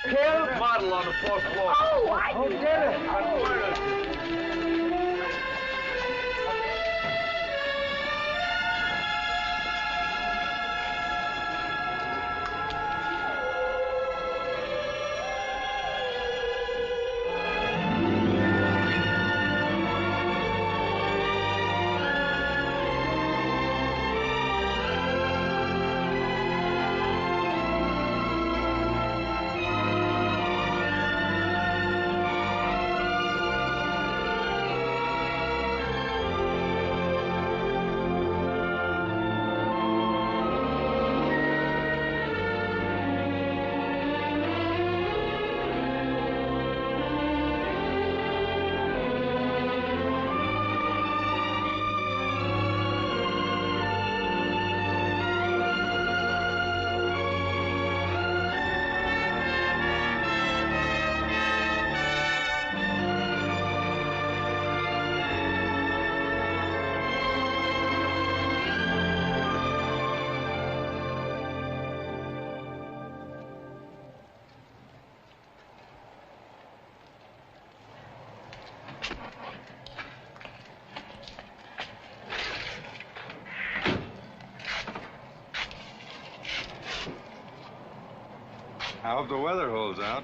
Killed? Model on the fourth floor. Oh, I did it. I hope the weather holds out.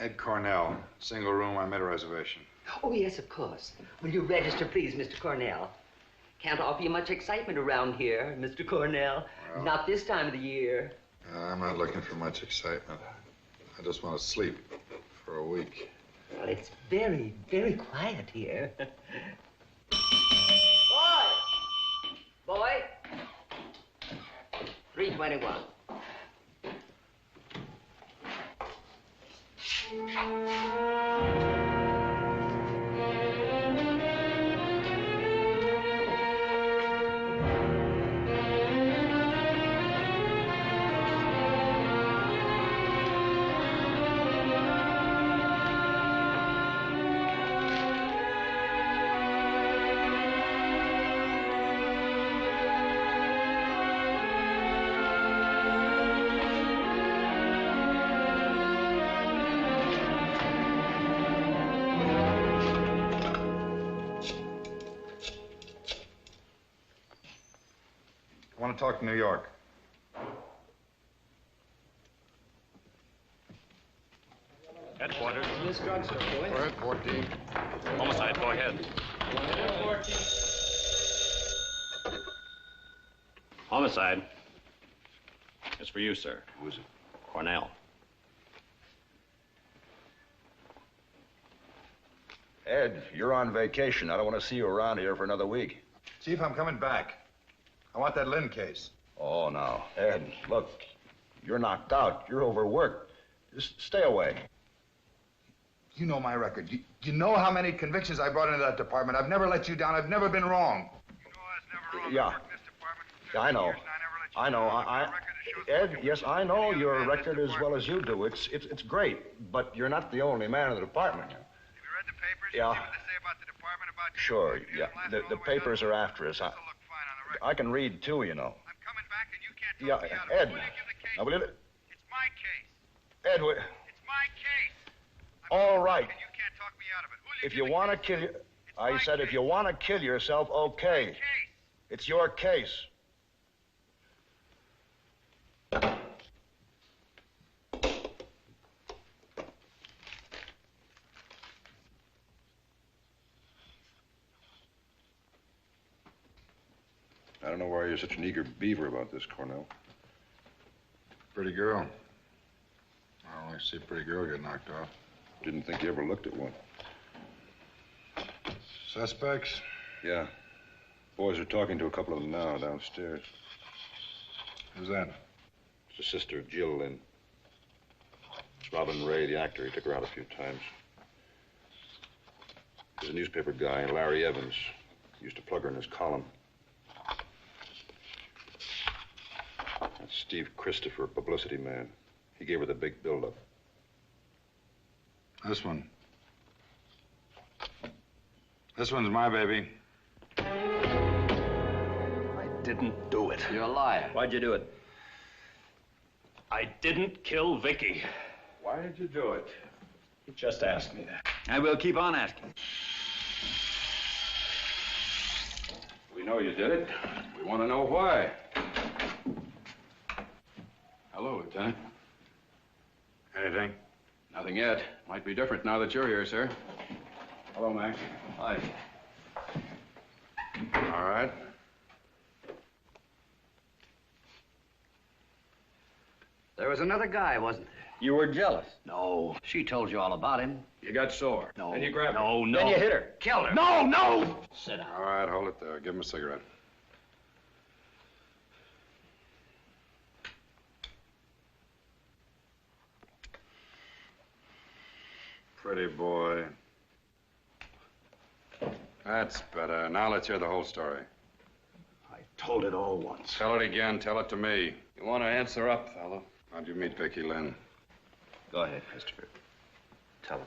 Ed Cornell, single room. I made a reservation. Oh, yes, of course. Will you register, please, Mr. Cornell? Can't offer you much excitement around here, Mr. Cornell. Well, not this time of the year. I'm not looking for much excitement. I just want to sleep for a week. Well, it's very, very quiet here. Boy! Boy! 321. I want to talk to New York. Headquarters. This drugstore, boy. Go ahead, 14. Homicide, go ahead. Homicide. It's for you, sir. Who is it? Cornell. Ed, you're on vacation. I don't want to see you around here for another week. Chief, I'm coming back. I want that Lynn case. Oh, now, Ed, look, you're knocked out. You're overworked. Just stay away. You know my record. You know how many convictions I brought into that department. I've never let you down. I've never been wrong. You know I was never wrong. Yeah. In this department for Yeah, I know. years, and I never let you I know. down. Ed, yes, I know your record as well as you do. It's great, but you're not the only man in the department. Have you read the papers? Yeah. See what they say about the department, about you? Sure, You yeah. and Lassen all The way papers down. are after us. This'll look fine on the record. I can read, too, you know. I'm coming back, and you can't Yeah, talk me out of Ed. it. Who do you give the case Now, will you... to? It's my case. Ed, It's my case. I'm all coming right. back, and you can't talk me out of it. Who do If give you the want to case kill you... I my said if case. you want to kill yourself, okay. Case. It's your case. I don't know why you're such an eager beaver about this, Cornell. Pretty girl. I only see a pretty girl get knocked off. Didn't think you ever looked at one. Suspects? Yeah. Boys are talking to a couple of them now downstairs. Who's that? It's the sister of Jill Lynn. It's Robin Ray, the actor. He took her out a few times. There's a newspaper guy, Larry Evans. He used to plug her in his column. That's Steve Christopher, publicity man. He gave her the big build-up. This one's my baby. I didn't do it. You're a liar. Why'd you do it? I didn't kill Vicki. Why did you do it? You just asked me that. I will keep on asking. We know you did it. We want to know why. Hello, Lieutenant. Anything? Nothing yet. Might be different now that you're here, sir. Hello, Max. Hi. All right. There was another guy, wasn't there? You were jealous. No. She told you all about him. You got sore. No. Then you grabbed her. No, no. Then you hit her. Killed her. No, no! Sit down. All right, hold it there. Give him a cigarette. Pretty boy. That's better. Now let's hear the whole story. I told it all once. Tell it again. Tell it to me. You want to answer up, fellow? How'd you meet Vicki Lynn? Go ahead, Christopher. Tell him.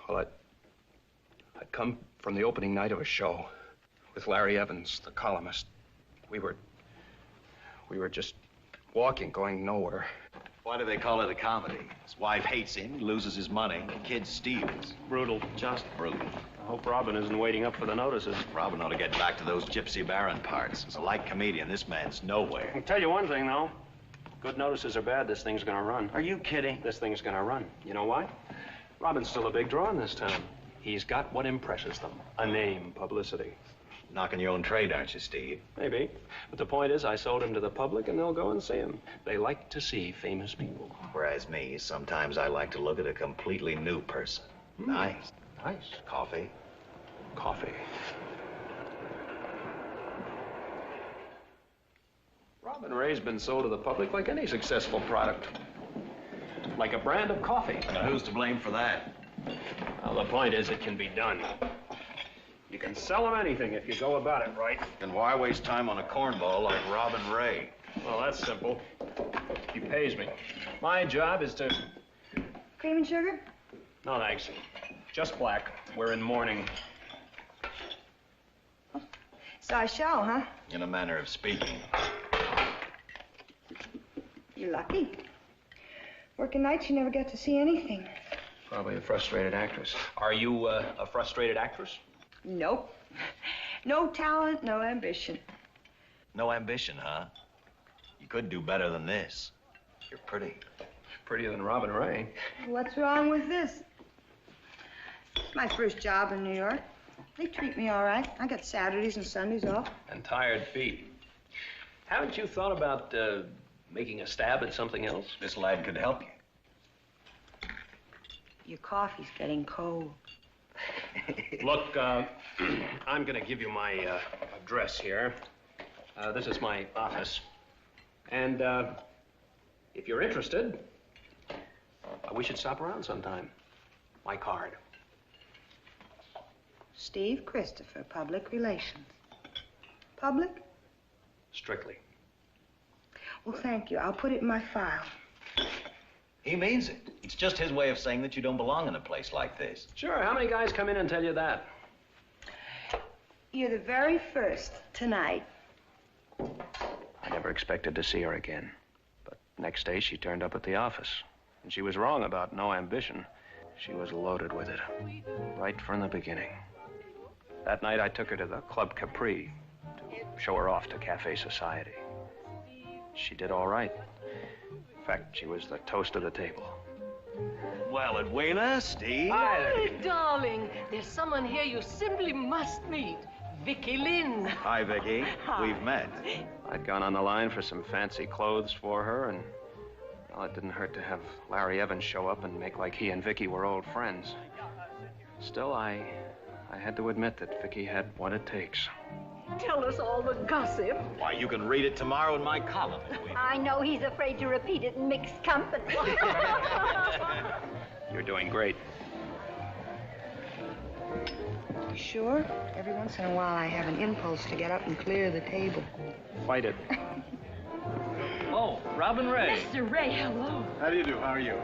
Well, I'd come from the opening night of a show with Larry Evans, the columnist. We were just walking, going nowhere. Why do they call it a comedy? His wife hates him, he loses his money, the kid steals. Brutal, just Brutal. I hope Robin isn't waiting up for the notices. Robin ought to get back to those Gypsy Baron parts. As a light comedian, this man's nowhere. I'll tell you one thing, though. Good notices are bad, this thing's gonna run. Are you kidding? This thing's gonna run. You know why? Robin's still a big draw in this town. He's got what impresses them. A name, publicity. Knocking your own trade, aren't you, Steve? Maybe. But the point is, I sold him to the public, and they'll go and see him. They like to see famous people. Whereas me, sometimes I like to look at a completely new person. Nice. Nice. Coffee? Coffee. Robin Ray's been sold to the public like any successful product. Like a brand of coffee. Now, who's to blame for that? Well, the point is, it can be done. You can sell them anything if you go about it right. Then why waste time on a cornball like Robin Ray? Well, that's simple. He pays me. My job is to... Cream and sugar? No, thanks. Just black. We're in mourning. So I shall, huh? In a manner of speaking. You're lucky. Working nights, you never get to see anything. Probably a frustrated actress. Are you a frustrated actress? Nope. No talent, no ambition. No ambition, huh? You could do better than this. You're pretty. Prettier than Robin Ray. What's wrong with this? It's my first job in New York. They treat me all right. I got Saturdays and Sundays off. And tired feet. Haven't you thought about making a stab at something else? This lad could help you. Your coffee's getting cold. Look, I'm going to give you my address here. This is my office. And if you're interested, we should stop around sometime. My card. Steve Christopher, Public Relations. Public? Strictly. Well, thank you. I'll put it in my file. He means it. It's just his way of saying that you don't belong in a place like this. Sure. How many guys come in and tell you that? You're the very first tonight. I never expected to see her again. But next day, she turned up at the office. And she was wrong about no ambition. She was loaded with it. Right from the beginning. That night, I took her to the Club Capri to show her off to Cafe Society. She did all right. In fact, she was the toast of the table. Well, Edwina, Steve. Hi, darling. There's someone here you simply must meet. Vicki Lynn. Hi, Vicki. Hi. We've met. I'd gone on the line for some fancy clothes for her, and well, it didn't hurt to have Larry Evans show up and make like he and Vicki were old friends. Still, I had to admit that Vicki had what it takes. Tell us all the gossip. Why, you can read it tomorrow in my column. I know he's afraid to repeat it in mixed company. You're doing great. You sure? Every once in a while, I have an impulse to get up and clear the table. Fight it. Oh, Oh, Robin Ray. Mr. Ray, hello. How do you do? How are you?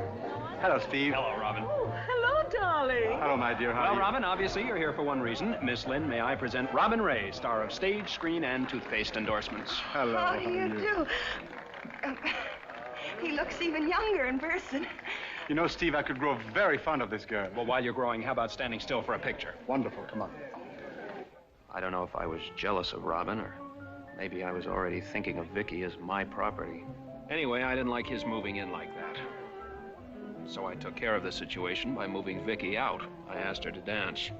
Hello, Steve. Hello, Robin. Oh, hello, darling. Hello, my dear. How are Well, you? Robin, obviously you're here for one reason. Miss Lynn, may I present Robin Ray, star of stage, screen, and toothpaste endorsements. Hello. How do you do? He looks even younger in person. You know, Steve, I could grow very fond of this girl. Well, while you're growing, how about standing still for a picture? Wonderful. Come on. I don't know if I was jealous of Robin, or maybe I was already thinking of Vicki as my property. Anyway, I didn't like his moving in like that. So I took care of the situation by moving Vicki out. I asked her to dance.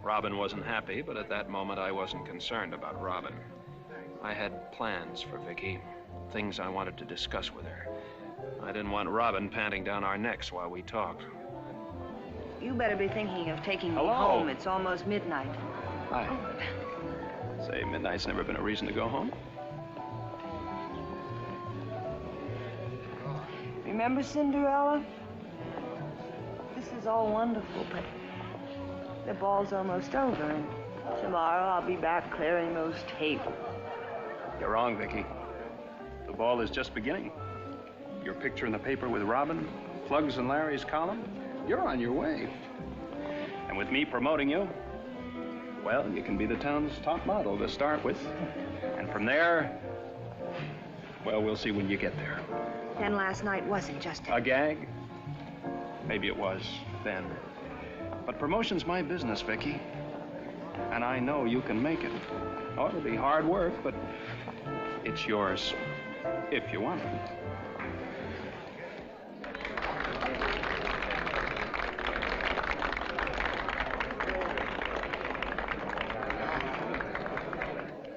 Robin wasn't happy, but at that moment I wasn't concerned about Robin. I had plans for Vicki, things I wanted to discuss with her. I didn't want Robin panting down our necks while we talked. You better be thinking of taking me Hello. home. It's almost midnight. Hi. Say, midnight's never been a reason to go home. Remember Cinderella? This is all wonderful, but the ball's almost over, and tomorrow I'll be back clearing those tables. You're wrong, Vicki. The ball is just beginning. Your picture in the paper with Robin, Plug's and Larry's column, you're on your way. And with me promoting you, well, you can be the town's top model to start with. And from there, well, we'll see when you get there. Then last night wasn't just A gag? Maybe it was then. But promotion's my business, Vicki. And I know you can make it. Oh, it'll be hard work, but it's yours if you want it.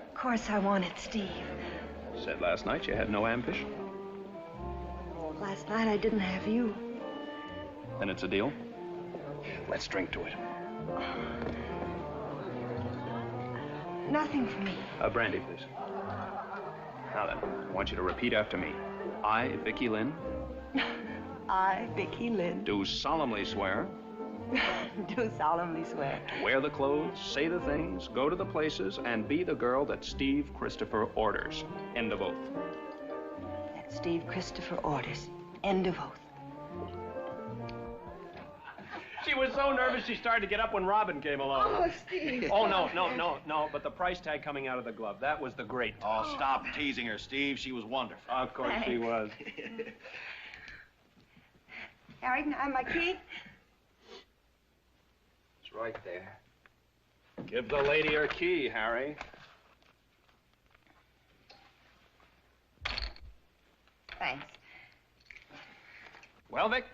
Of course I wanted Steve. Said last night you had no ambition. Last night I didn't have you. Then it's a deal. Let's drink to it. Nothing for me. Brandy, please. Now then, I want you to repeat after me. I, Vicki Lynn, I, Vicki Lynn, do solemnly swear do solemnly swear to wear the clothes, say the things, go to the places, and be the girl that Steve Christopher orders. End of oath. that Steve Christopher orders. End of oath. She was so nervous she started to get up when Robin came along. Oh, Steve. Oh, no, but the price tag coming out of the glove, that was the great. Oh, stop teasing her, Steve. She was wonderful. Of course she was. Harry, can I have my key? It's right there. Give the lady her key, Harry. Thanks. Well, Vic,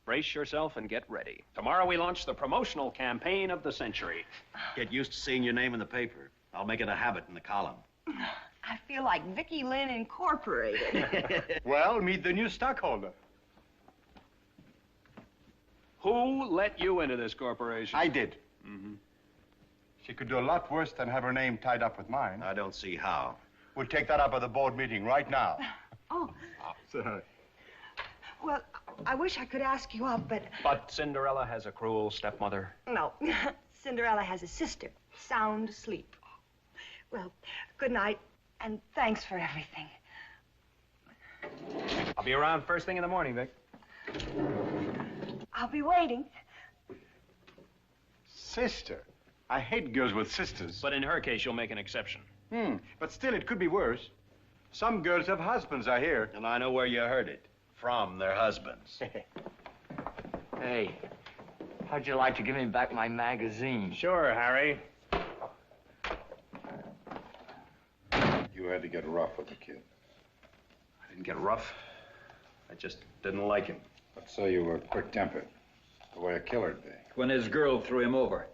brace yourself and get ready. Tomorrow we launch the promotional campaign of the century. Get used to seeing your name in the paper. I'll make it a habit in the column. I feel like Vicki Lynn Incorporated. Well, meet the new stockholder. Who let you into this corporation? I did. Mm-hmm. She could do a lot worse than have her name tied up with mine. I don't see how. We'll take that up at the board meeting right now. Oh, Sorry. well, I wish I could ask you up, but But Cinderella has a cruel stepmother. no. Cinderella has a sister, sound asleep. Well, good night, and thanks for everything. I'll be around first thing in the morning, Vic. I'll be waiting. Sister. I hate girls with sisters. But in her case, you'll make an exception. But still, it could be worse. Some girls have husbands, I hear. And I know where you heard it. From their husbands. Hey, how'd you like to give me back my magazine? Sure, Harry. You had to get rough with the kid. I didn't get rough. I just didn't like him. Let's say you were quick-tempered, the way a killer'd be. When his girl threw him over.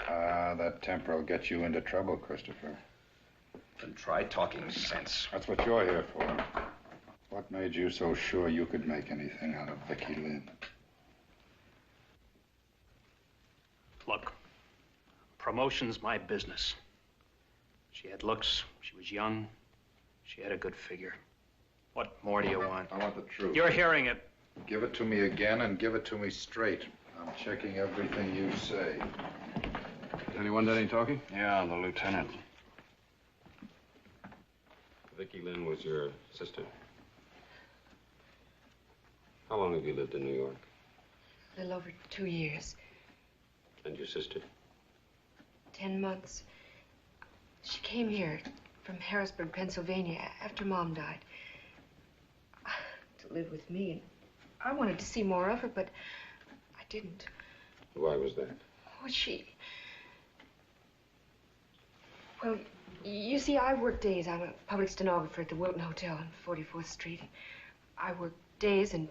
That temper will get you into trouble, Christopher. Then try talking sense. That's what you're here for. What made you so sure you could make anything out of Vicki Lynn? Look, promotion's my business. She had looks, she was young, she had a good figure. What more do you want? I want the truth. You're hearing it. Give it to me again and give it to me straight. I'm checking everything you say. Anyone done any talking? Yeah, the lieutenant. Vicki Lynn was your sister. How long have you lived in New York? A little over 2 years. And your sister? 10 months. She came here from Harrisburg, Pennsylvania, after Mom died. To live with me, and I wanted to see more of her, but I didn't. Why was that? Well, Well, you see, I work days. I'm a public stenographer at the Wilton Hotel on 44th Street. I work days, and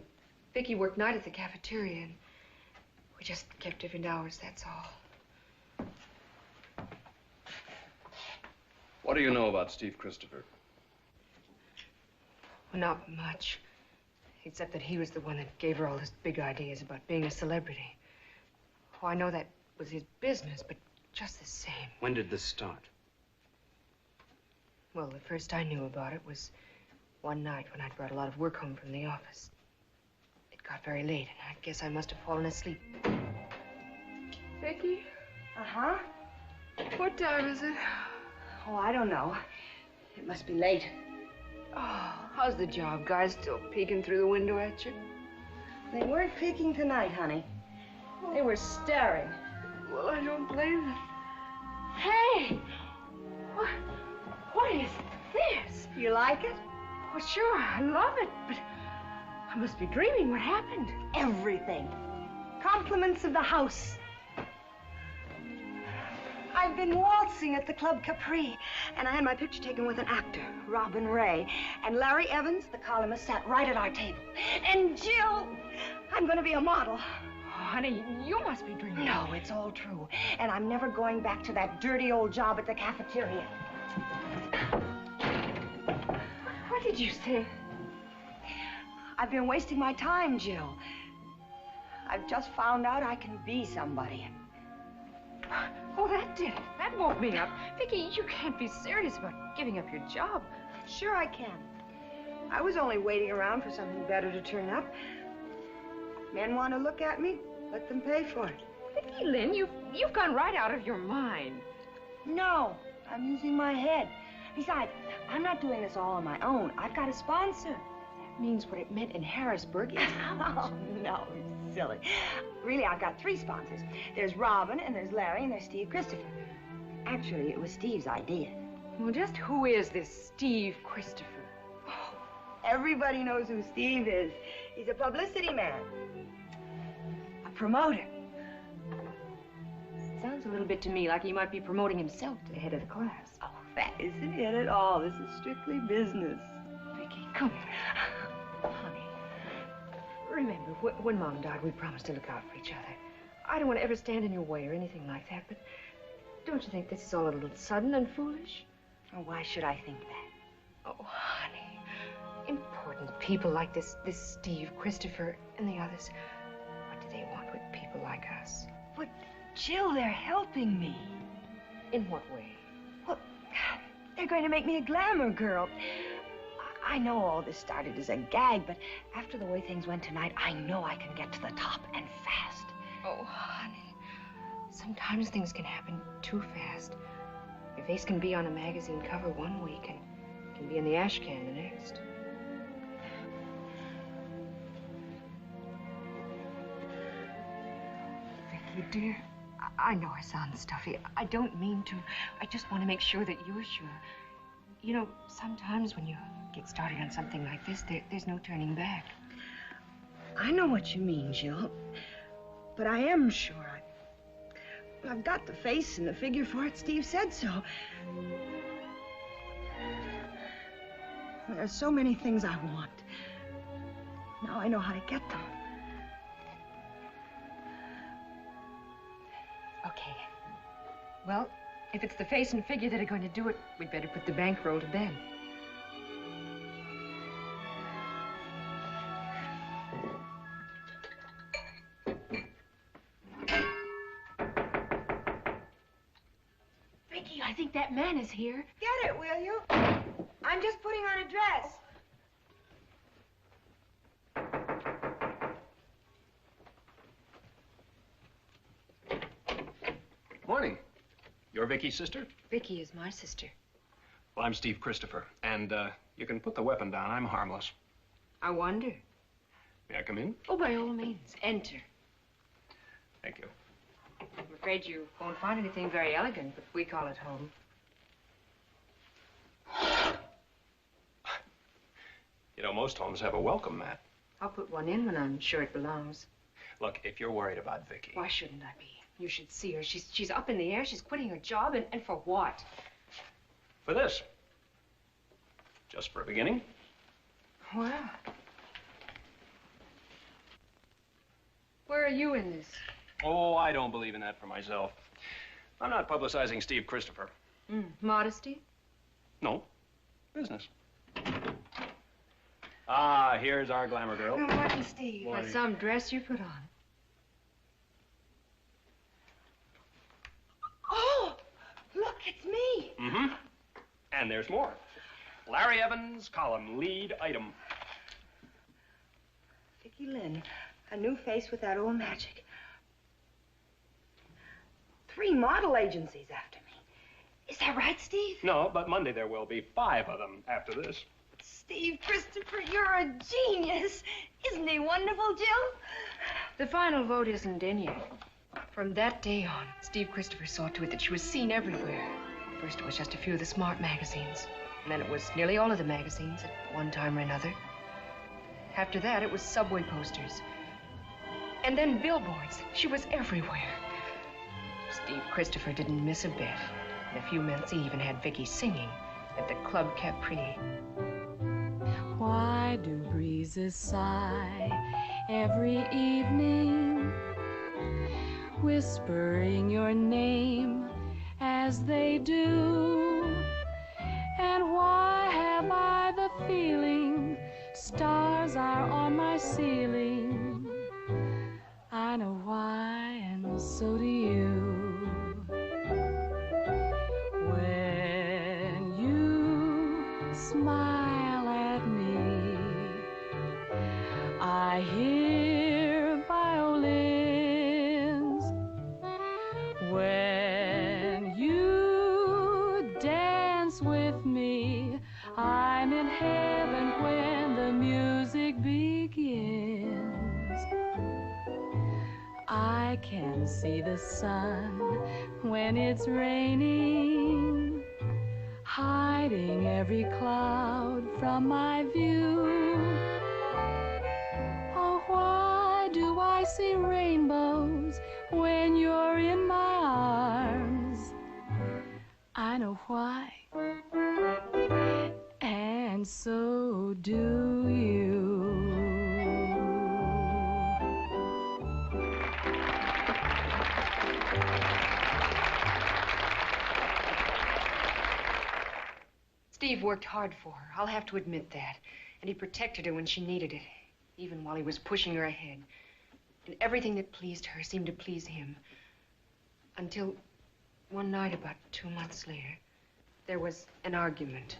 Vicki worked night at the cafeteria, and we just kept different hours, that's all. What do you know about Steve Christopher? Well, not much. Except that he was the one that gave her all his big ideas about being a celebrity. Oh, I know that was his business, but just the same. When did this start? Well, the first I knew about it was one night when I'd brought a lot of work home from the office. It got very late, and I guess I must have fallen asleep. Vicki? Uh-huh? What time is it? Oh, I don't know. It must be late. Oh, how's the job? Guys still peeking through the window at you? They weren't peeking tonight, honey. They were staring. Well, I don't blame them. Hey! What is this? You like it? Well, sure, I love it, but I must be dreaming. What happened? Everything. Compliments of the house. I've been waltzing at the Club Capri, and I had my picture taken with an actor, Robin Ray. And Larry Evans, the columnist, sat right at our table. And Jill, I'm going to be a model. Oh, honey, you must be dreaming. No, it's all true. And I'm never going back to that dirty old job at the cafeteria. What did you say? I've been wasting my time, Jill. I've just found out I can be somebody. Oh, that did it. That woke me up. Vicki, you can't be serious about giving up your job. Sure I can. I was only waiting around for something better to turn up. Men want to look at me, let them pay for it. Vicki Lynn, you've gone right out of your mind. No, I'm using my head. Besides, I'm not doing this all on my own. I've got a sponsor. That means what it meant in Harrisburg is Oh, no, silly. Really, I've got 3 sponsors. There's Robin, and there's Larry, and there's Steve Christopher. Actually, it was Steve's idea. Well, just who is this Steve Christopher? Oh, everybody knows who Steve is. He's a publicity man. A promoter. Sounds a little bit to me like he might be promoting himself to the head of the class. Oh, that isn't it at all. This is strictly business. Vicki, come here. Honey, remember, when Mom died, we promised to look out for each other. I don't want to ever stand in your way or anything like that, but don't you think this is all a little sudden and foolish? Oh, why should I think that? Oh, honey, important people like this Steve Christopher and the others, what do they want with people like us? But, Jill, they're helping me. In what way? Well, they're going to make me a glamour girl. I know all this started as a gag, but after the way things went tonight, I know I can get to the top, and fast. Oh, honey, sometimes things can happen too fast. Your face can be on a magazine cover one week and can be in the ash can the next. Vicki, dear, I know I sound stuffy. I don't mean to. I just want to make sure that you're sure. You know, sometimes when you get started on something like this, there's no turning back. I know what you mean, Jill. But I am sure. I've got the face and the figure for it. Steve said so. There's so many things I want. Now I know how to get them. Okay. Well, if it's the face and figure that are going to do it, we'd better put the bankroll to bed. Vicki, I think that man is here. Get it, will you? I'm just putting on a dress. Morning. You're Vicki's sister? Vicki is my sister. Well, I'm Steve Christopher, and you can put the weapon down. I'm harmless. I wonder. May I come in? Oh, by all means, enter. Thank you. I'm afraid you won't find anything very elegant, but we call it home. You know, most homes have a welcome mat. I'll put one in when I'm sure it belongs. Look, if you're worried about Vicki... Why shouldn't I be? You should see her. She's up in the air. She's quitting her job, and for what? For this. Just for a beginning. Well. Where are you in this? Oh, I don't believe in that for myself. I'm not publicizing Steve Christopher. Modesty? No. Business. Ah, here's our glamour girl. Good morning, Steve. That's some dress you put on. Oh, look, it's me. Mm-hmm. And there's more. Larry Evans, column lead item. Vicki Lynn, a new face with that old magic. 3 model agencies after me. Is that right, Steve? No, but Monday there will be 5 of them after this. Steve Christopher, you're a genius. Isn't he wonderful, Jill? The final vote isn't in yet. From that day on, Steve Christopher saw to it that she was seen everywhere. First it was just a few of the smart magazines. And then it was nearly all of the magazines at one time or another. After that, it was subway posters. And then billboards. She was everywhere. Steve Christopher didn't miss a bit. In a few minutes, he even had Vicki singing at the Club Capri. Why do breezes sigh every evening, whispering your name as they do? And why have I the feeling stars are on my ceiling? I know why, and so do you. When you smile at me, I hear violins. When you dance with me, I'm in heaven when the music begins. I can see the sun when it's raining, hiding every cloud from my view. Oh, why do I see rainbows when you're in my arms? I know why, and so do you. Steve worked hard for her. I'll have to admit that. And he protected her when she needed it, even while he was pushing her ahead. And everything that pleased her seemed to please him. Until one night, about 2 months later, there was an argument.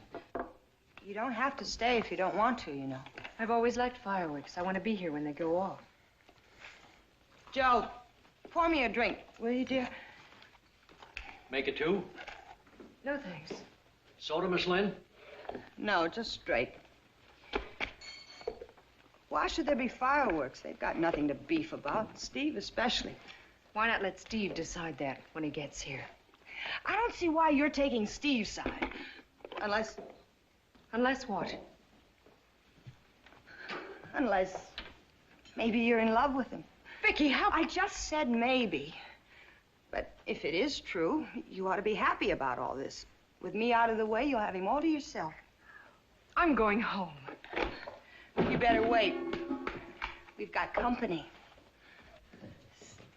You don't have to stay if you don't want to, you know. I've always liked fireworks. I want to be here when they go off. Joe, pour me a drink, will you, dear? Make it 2? No, thanks. Soda, Miss Lynn? No, just straight. Why should there be fireworks? They've got nothing to beef about, Steve especially. Why not let Steve decide that when he gets here? I don't see why you're taking Steve's side. Unless... Unless what? Unless maybe you're in love with him. Vicki, how... I just said maybe. But if it is true, you ought to be happy about all this. With me out of the way, you'll have him all to yourself. I'm going home. You better wait. We've got company.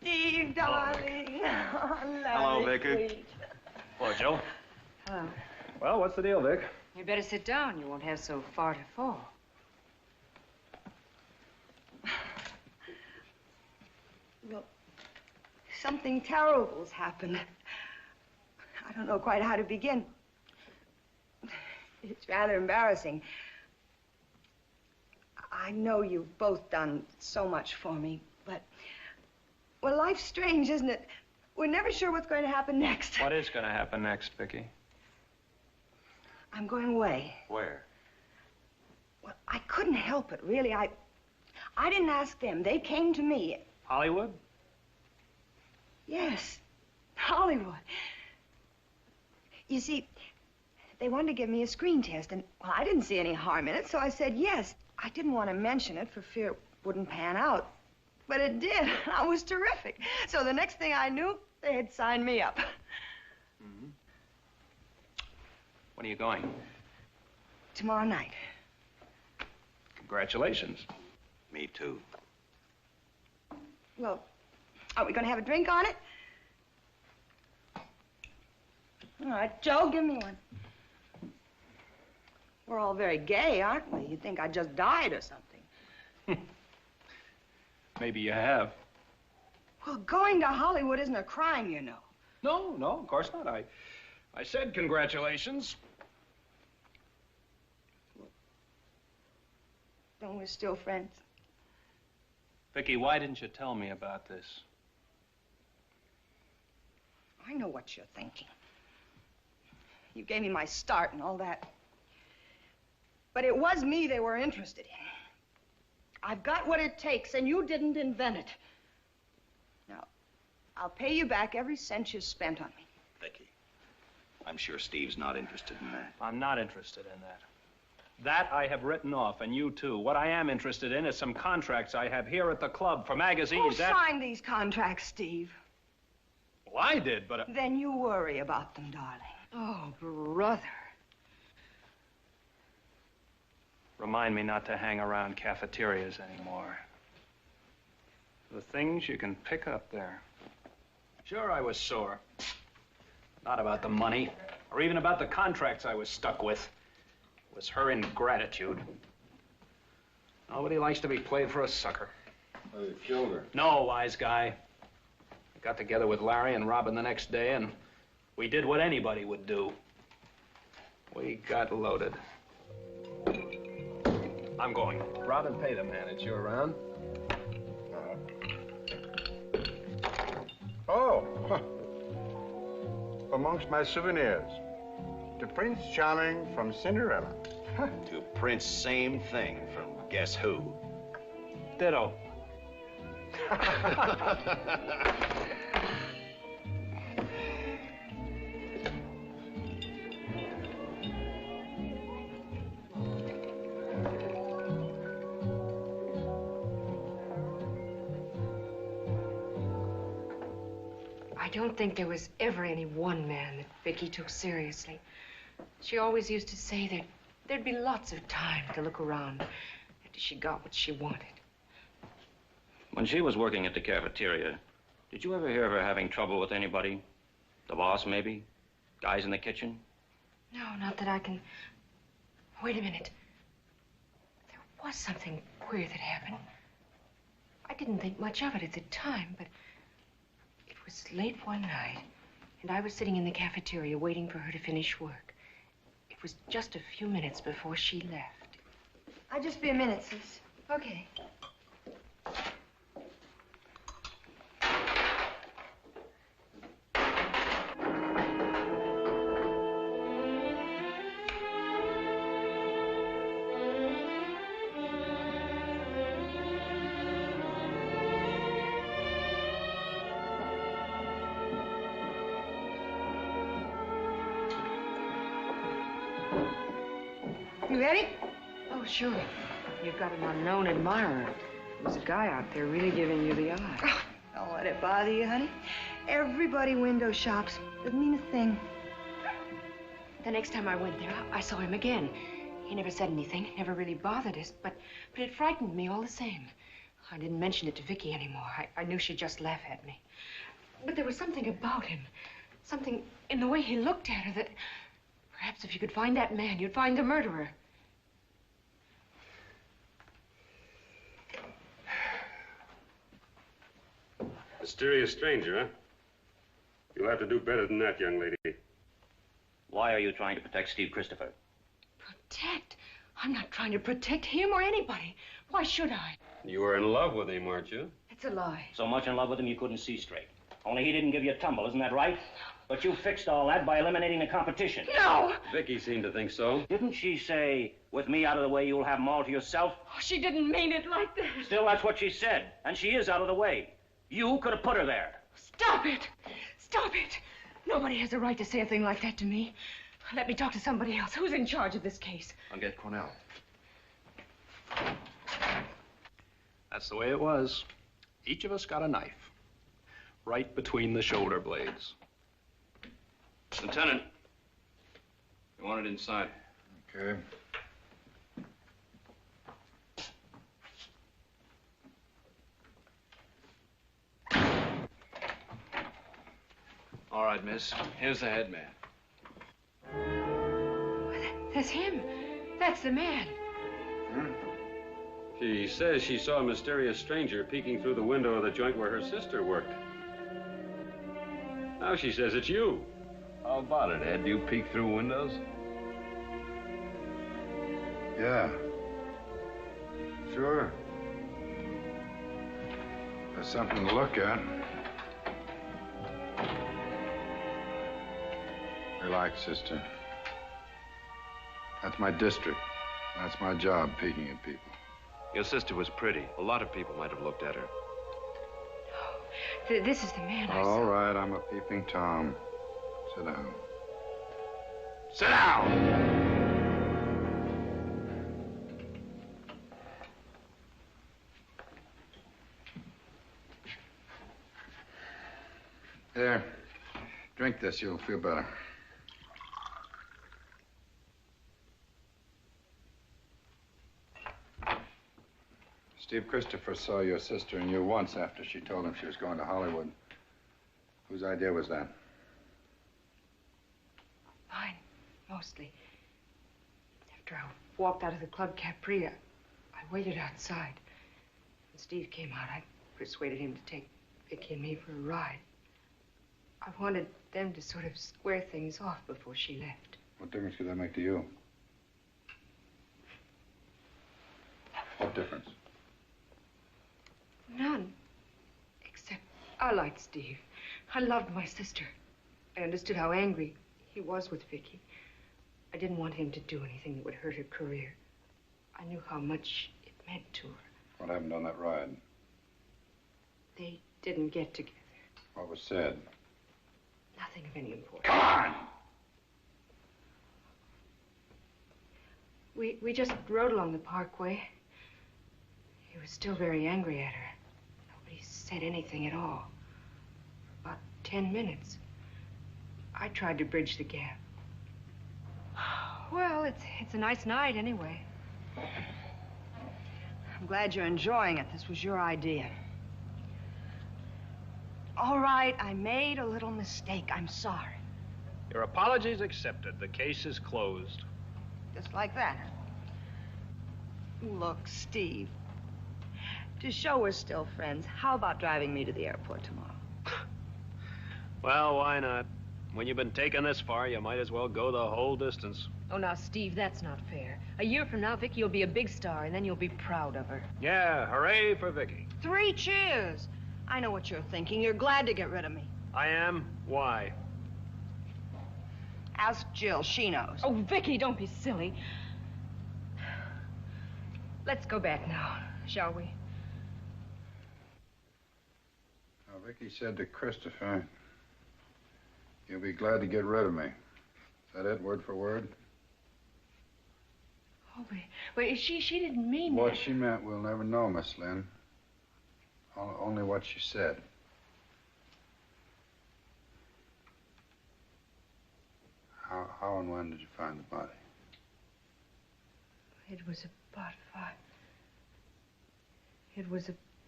Steve, darling. Oh, Hello, Vicki. sweet. Hello, Joe. Hello. Well, what's the deal, Vic? You better sit down. You won't have so far to fall. Well, something terrible's happened. I don't know quite how to begin. It's rather embarrassing. I know you've both done so much for me, but... Well, life's strange, isn't it? We're never sure what's going to happen next. What is going to happen next, Vicki? I'm going away. Where? Well, I couldn't help it, really. I didn't ask them. They came to me. Hollywood? Yes, Hollywood. You see, they wanted to give me a screen test, and, well, I didn't see any harm in it, so I said yes. I didn't want to mention it for fear it wouldn't pan out, but it did. I was terrific. So the next thing I knew, they had signed me up. Mm-hmm. When are you going? Tomorrow night. Congratulations. Me too. Well, are we going to have a drink on it? All right, Joe, give me one. We're all very gay, aren't we? You'd think I just died or something. Maybe you have. Well, going to Hollywood isn't a crime, you know. No, of course not. I said congratulations. Then we're still friends. Vicki, why didn't you tell me about this? I know what you're thinking. You gave me my start and all that. But it was me they were interested in. I've got what it takes, and you didn't invent it. Now, I'll pay you back every cent you spent on me. Vicki, I'm sure Steve's not interested in that. I'm not interested in that. That I have written off, and you too. What I am interested in is some contracts I have here at the club for magazines. Who signed these contracts, Steve? Well, I did, but... Then you worry about them, darling. Oh, brother. Remind me not to hang around cafeterias anymore. The things you can pick up there. Sure, I was sore. Not about the money, or even about the contracts I was stuck with. It was her ingratitude. Nobody likes to be played for a sucker. Oh, you killed her. No, wise guy. I got together with Larry and Robin the next day, and we did what anybody would do. We got loaded. I'm going. Robin, pay the man. It's you around? Oh, amongst my souvenirs. To Prince Charming from Cinderella. To Prince, same thing from Guess Who. Ditto. I don't think there was ever any one man that Vicki took seriously. She always used to say that there'd be lots of time to look around after she got what she wanted. When she was working at the cafeteria, did you ever hear of her having trouble with anybody? The boss, maybe? Guys in the kitchen? No, not that I can... Wait a minute. There was something queer that happened. I didn't think much of it at the time, but it was late one night, and I was sitting in the cafeteria waiting for her to finish work. It was just a few minutes before she left. I'll just be a minute, sis. Okay. You ready? Oh, sure. You've got an unknown admirer. There's a guy out there really giving you the eye. Oh, don't let it bother you, honey. Everybody window shops. Doesn't mean a thing. The next time I went there, I saw him again. He never said anything, never really bothered us, but it frightened me all the same. I didn't mention it to Vicki anymore. I knew she'd just laugh at me. But there was something about him, something in the way he looked at her that perhaps if you could find that man, you'd find the murderer. Mysterious stranger, huh? You'll have to do better than that, young lady. Why are you trying to protect Steve Christopher? Protect? I'm not trying to protect him or anybody. Why should I? You were in love with him, aren't you? It's a lie. So much in love with him you couldn't see straight. Only he didn't give you a tumble, isn't that right? But you fixed all that by eliminating the competition. No! Vicki seemed to think so. Didn't she say, with me out of the way, you'll have them all to yourself? Oh, she didn't mean it like that. Still, that's what she said. And she is out of the way. You could have put her there. Stop it! Stop it! Nobody has a right to say a thing like that to me. Let me talk to somebody else. Who's in charge of this case? I'll get Cornell. That's the way it was. Each of us got a knife. Right between the shoulder blades. Lieutenant, you want it inside. Okay. All right, miss. Here's the head man. That's him. That's the man. She says she saw a mysterious stranger peeking through the window of the joint where her sister worked. Now she says it's you. How about it, Ed? Do you peek through windows? Yeah. Sure. There's something to look at. Relax, sister. That's my district. That's my job, peeking at people. Your sister was pretty. A lot of people might have looked at her. This is the man I saw. All right, I'm a peeping Tom. Sit down. Sit down! There. Drink this, you'll feel better. Steve Christopher saw your sister and you once after she told him she was going to Hollywood. Whose idea was that? Mine, mostly. After I walked out of the Club Capri, I waited outside. When Steve came out, I persuaded him to take Vicki and me for a ride. I wanted them to sort of square things off before she left. What difference could that make to you? What difference? None. Except I liked Steve. I loved my sister. I understood how angry he was with Vicki. I didn't want him to do anything that would hurt her career. I knew how much it meant to her. What happened on that ride? They didn't get together. What was said? Nothing of any importance. Come on! We just rode along the parkway. He was still very angry at her. Nobody said anything at all. For about 10 minutes. I tried to bridge the gap. Well, it's a nice night anyway. I'm glad you're enjoying it. This was your idea. All right, I made a little mistake. I'm sorry. Your apologies accepted. The case is closed. Just like that. Look, Steve. To show we're still friends, how about driving me to the airport tomorrow? Well, why not? When you've been taken this far, you might as well go the whole distance. Oh, now, Steve, that's not fair. A year from now, Vicki will be a big star, and then you'll be proud of her. Yeah, hooray for Vicki. 3 cheers. I know what you're thinking. You're glad to get rid of me. I am? Why? Ask Jill. She knows. Oh, Vicki, don't be silly. Let's go back now, shall we? Now, Vicki said to Christopher, you'll be glad to get rid of me. Is that it, word for word? Oh, but she didn't mean What that. she meant, we'll never know, Miss Lynn. Only what she said. How and when did you find the body? It was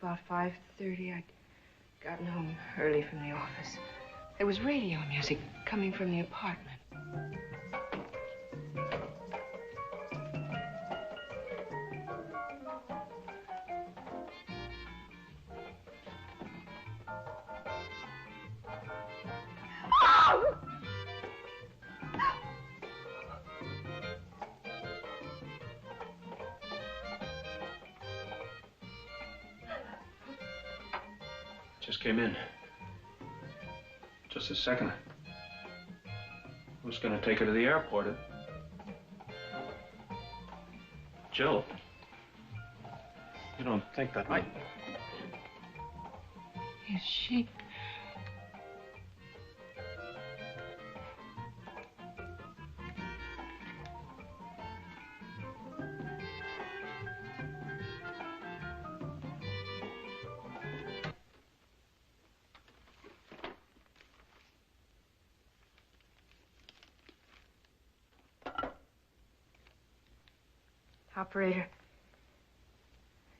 about 5:30. I'd gotten home early from the office. There was radio music coming from the apartment. Just came in. Just a second. Who's going to take her to the airport? Jill. You don't think that might... Is she? Operator,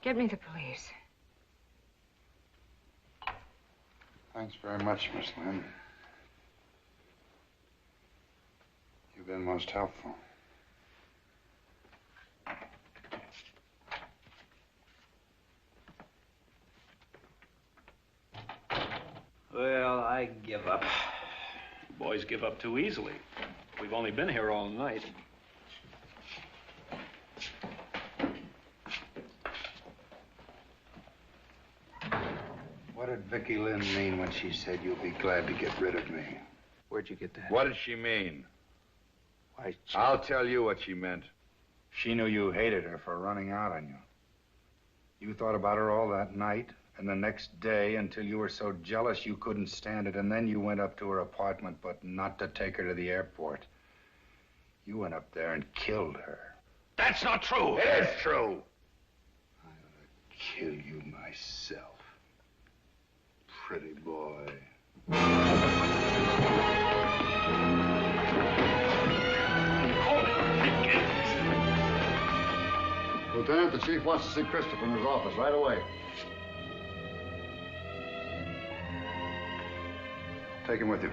get me the police. Thanks very much, Miss Lynn. You've been most helpful. Well, I give up. Boys give up too easily. We've only been here all night. What did Vicki Lynn mean when she said you'll be glad to get rid of me? Where'd you get that? What did she mean? Why, I'll tell you what she meant. She knew you hated her for running out on you. You thought about her all that night and the next day until you were so jealous you couldn't stand it, and then you went up to her apartment, but not to take her to the airport. You went up there and killed her. That's not true. It is true. I ought to kill you myself. Pretty boy. Lieutenant, the chief wants to see Christopher in his office right away. Take him with you.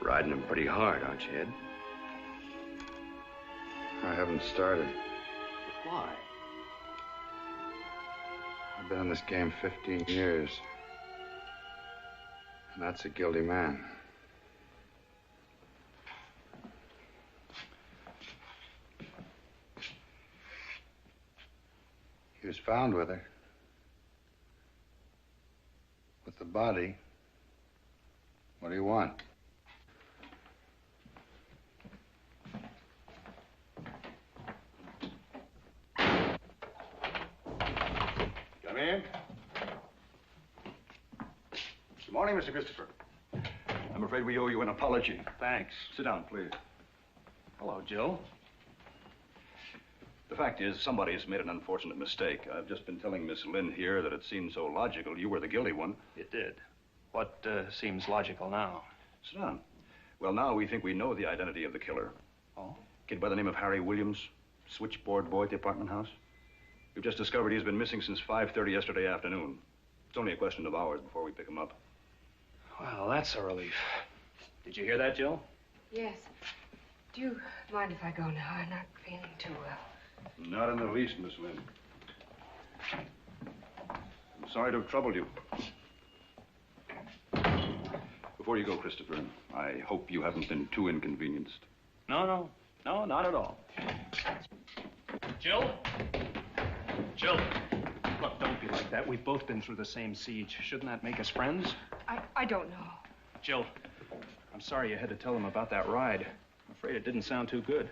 Riding him pretty hard, aren't you, Ed? I haven't started. Why? I've been in this game 15 years. And that's a guilty man. He was found with her. With the body. What do you want? Come in. Good morning, Mr. Christopher. I'm afraid we owe you an apology. Thanks. Sit down, please. Hello, Jill. The fact is, somebody has made an unfortunate mistake. I've just been telling Miss Lynn here that it seemed so logical you were the guilty one. It did. What seems logical now? Sit down. Well, now we think we know the identity of the killer. Oh? Kid by the name of Harry Williams, switchboard boy at the apartment house. We've just discovered he's been missing since 5:30 yesterday afternoon. It's only a question of hours before we pick him up. Well, that's a relief. Did you hear that, Jill? Yes. Do you mind if I go now? I'm not feeling too well. Not in the least, Miss Lynn. I'm sorry to have troubled you. Before you go, Christopher, I hope you haven't been too inconvenienced. No, not at all. Jill? Jill, look, don't be like that. We've both been through the same siege. Shouldn't that make us friends? I don't know. Jill, I'm sorry you had to tell them about that ride. I'm afraid it didn't sound too good.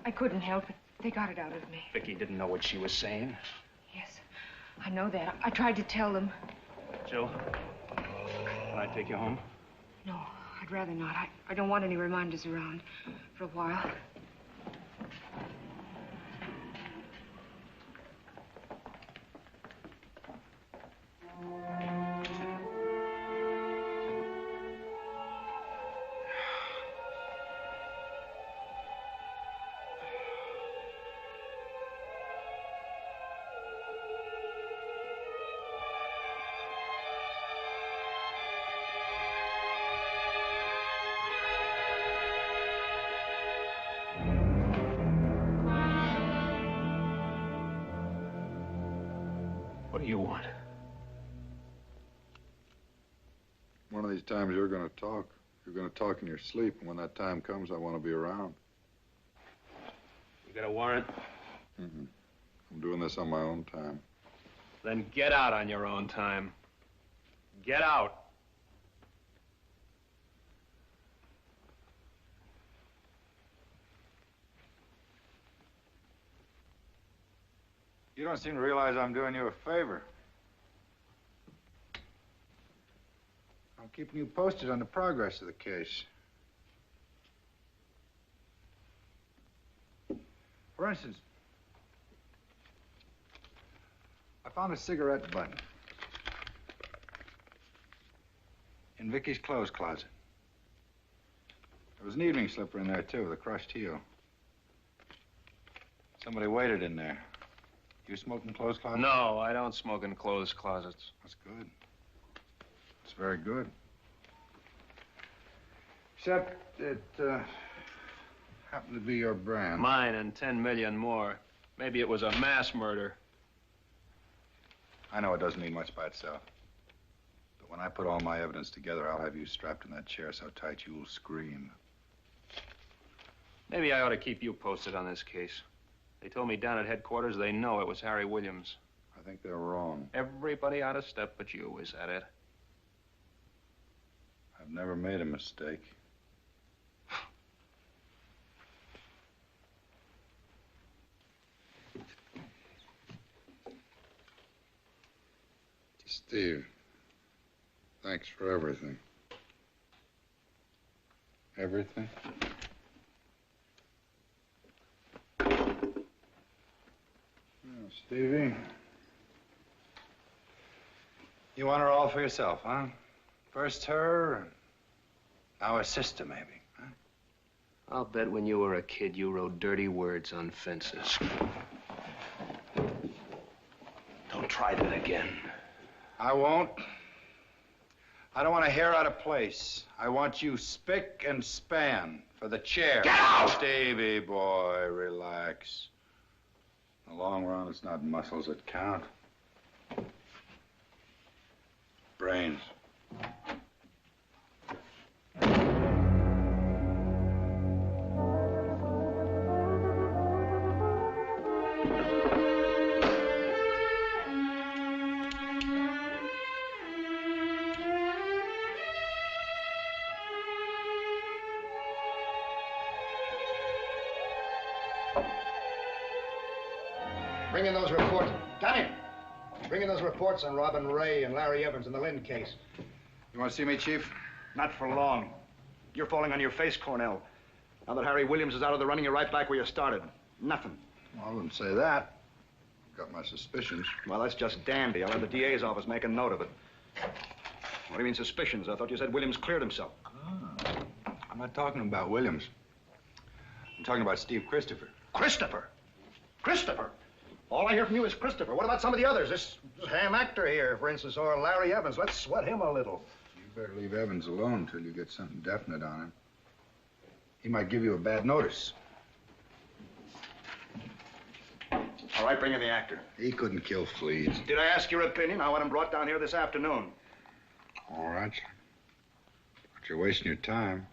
I couldn't help it. They got it out of me. Vicki didn't know what she was saying. Yes, I know that. I tried to tell them. Jill, can I take you home? No, I'd rather not. I don't want any reminders around for a while. What do you want? One of these times you're going to talk. You're going to talk in your sleep, and when that time comes, I want to be around. You got a warrant? Mm-mm. I'm doing this on my own time. Then get out on your own time. Get out. You don't seem to realize I'm doing you a favor. I'm keeping you posted on the progress of the case. For instance, I found a cigarette button in Vicky's clothes closet. There was an evening slipper in there, too, with a crushed heel. Somebody waited in there. You smoke in clothes closets? No, I don't smoke in clothes closets. That's good. It's very good. Except it happened to be your brand. Mine and 10 million more. Maybe it was a mass murder. I know it doesn't mean much by itself. But when I put all my evidence together, I'll have you strapped in that chair so tight you'll scream. Maybe I ought to keep you posted on this case. They told me down at headquarters they know it was Harry Williams. I think they're wrong. Everybody out of step but you, is that it? I've never made a mistake. Steve, thanks for everything. Everything? Stevie, you want her all for yourself, huh? First her, now her sister, maybe, huh? I'll bet when you were a kid, you wrote dirty words on fences. Don't try that again. I won't. I don't want to hear out of place. I want you spick and span for the chair. Get out! Stevie boy, relax. In the long run, it's not muscles that count. Brains. Bring in those reports. Come in. Bring in those reports on Robin Ray and Larry Evans in the Lynn case. You want to see me, Chief? Not for long. You're falling on your face, Cornell. Now that Harry Williams is out of the running, you're right back where you started. Nothing. Well, I wouldn't say that. Got my suspicions. Well, that's just dandy. I'll have the DA's office make a note of it. What do you mean suspicions? I thought you said Williams cleared himself. I'm not talking about Williams. I'm talking about Steve Christopher. Christopher? Christopher? All I hear from you is Christopher. What about some of the others? This ham actor here, for instance, or Larry Evans. Let's sweat him a little. You better leave Evans alone until you get something definite on him. He might give you a bad notice. All right, bring in the actor. He couldn't kill fleas. Did I ask your opinion? I want him brought down here this afternoon. All right. But you're wasting your time.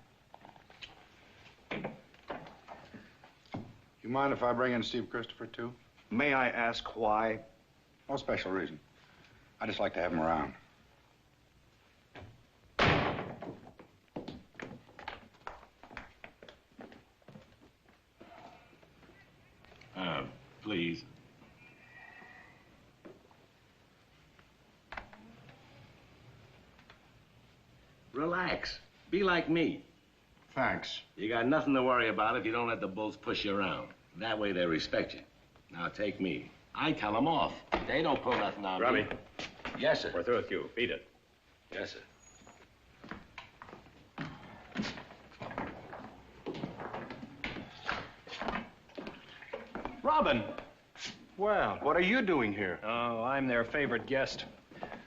You mind if I bring in Steve Christopher, too? May I ask why? No special reason. I just like to have him around. Please. Relax. Be like me. Thanks. You got nothing to worry about if you don't let the bulls push you around. That way they respect you. Now take me. I tell them off. They don't pull nothing on Robbie. me. Yes, sir. We're through with you. Beat it. Yes, sir. Robin! Well, what are you doing here? Oh, I'm their favorite guest.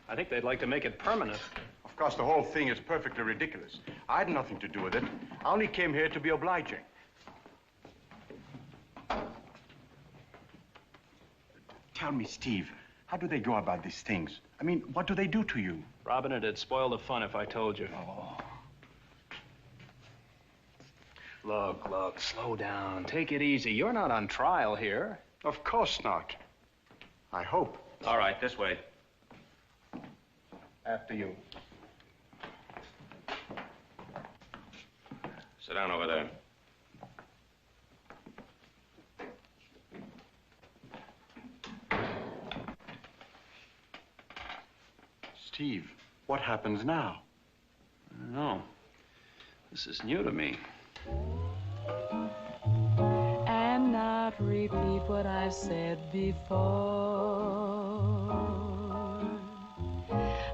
I think they'd like to make it permanent. Of course, the whole thing is perfectly ridiculous. I had nothing to do with it. I only came here to be obliging. Tell me, Steve, how do they go about these things? I mean, what do they do to you? Robin, it'd spoil the fun if I told you. Oh. Look, slow down. Take it easy. You're not on trial here. Of course not. I hope. All right, this way. After you. Sit down over there. Steve, what happens now? I don't know. This is new to me. And not repeat what I've said before.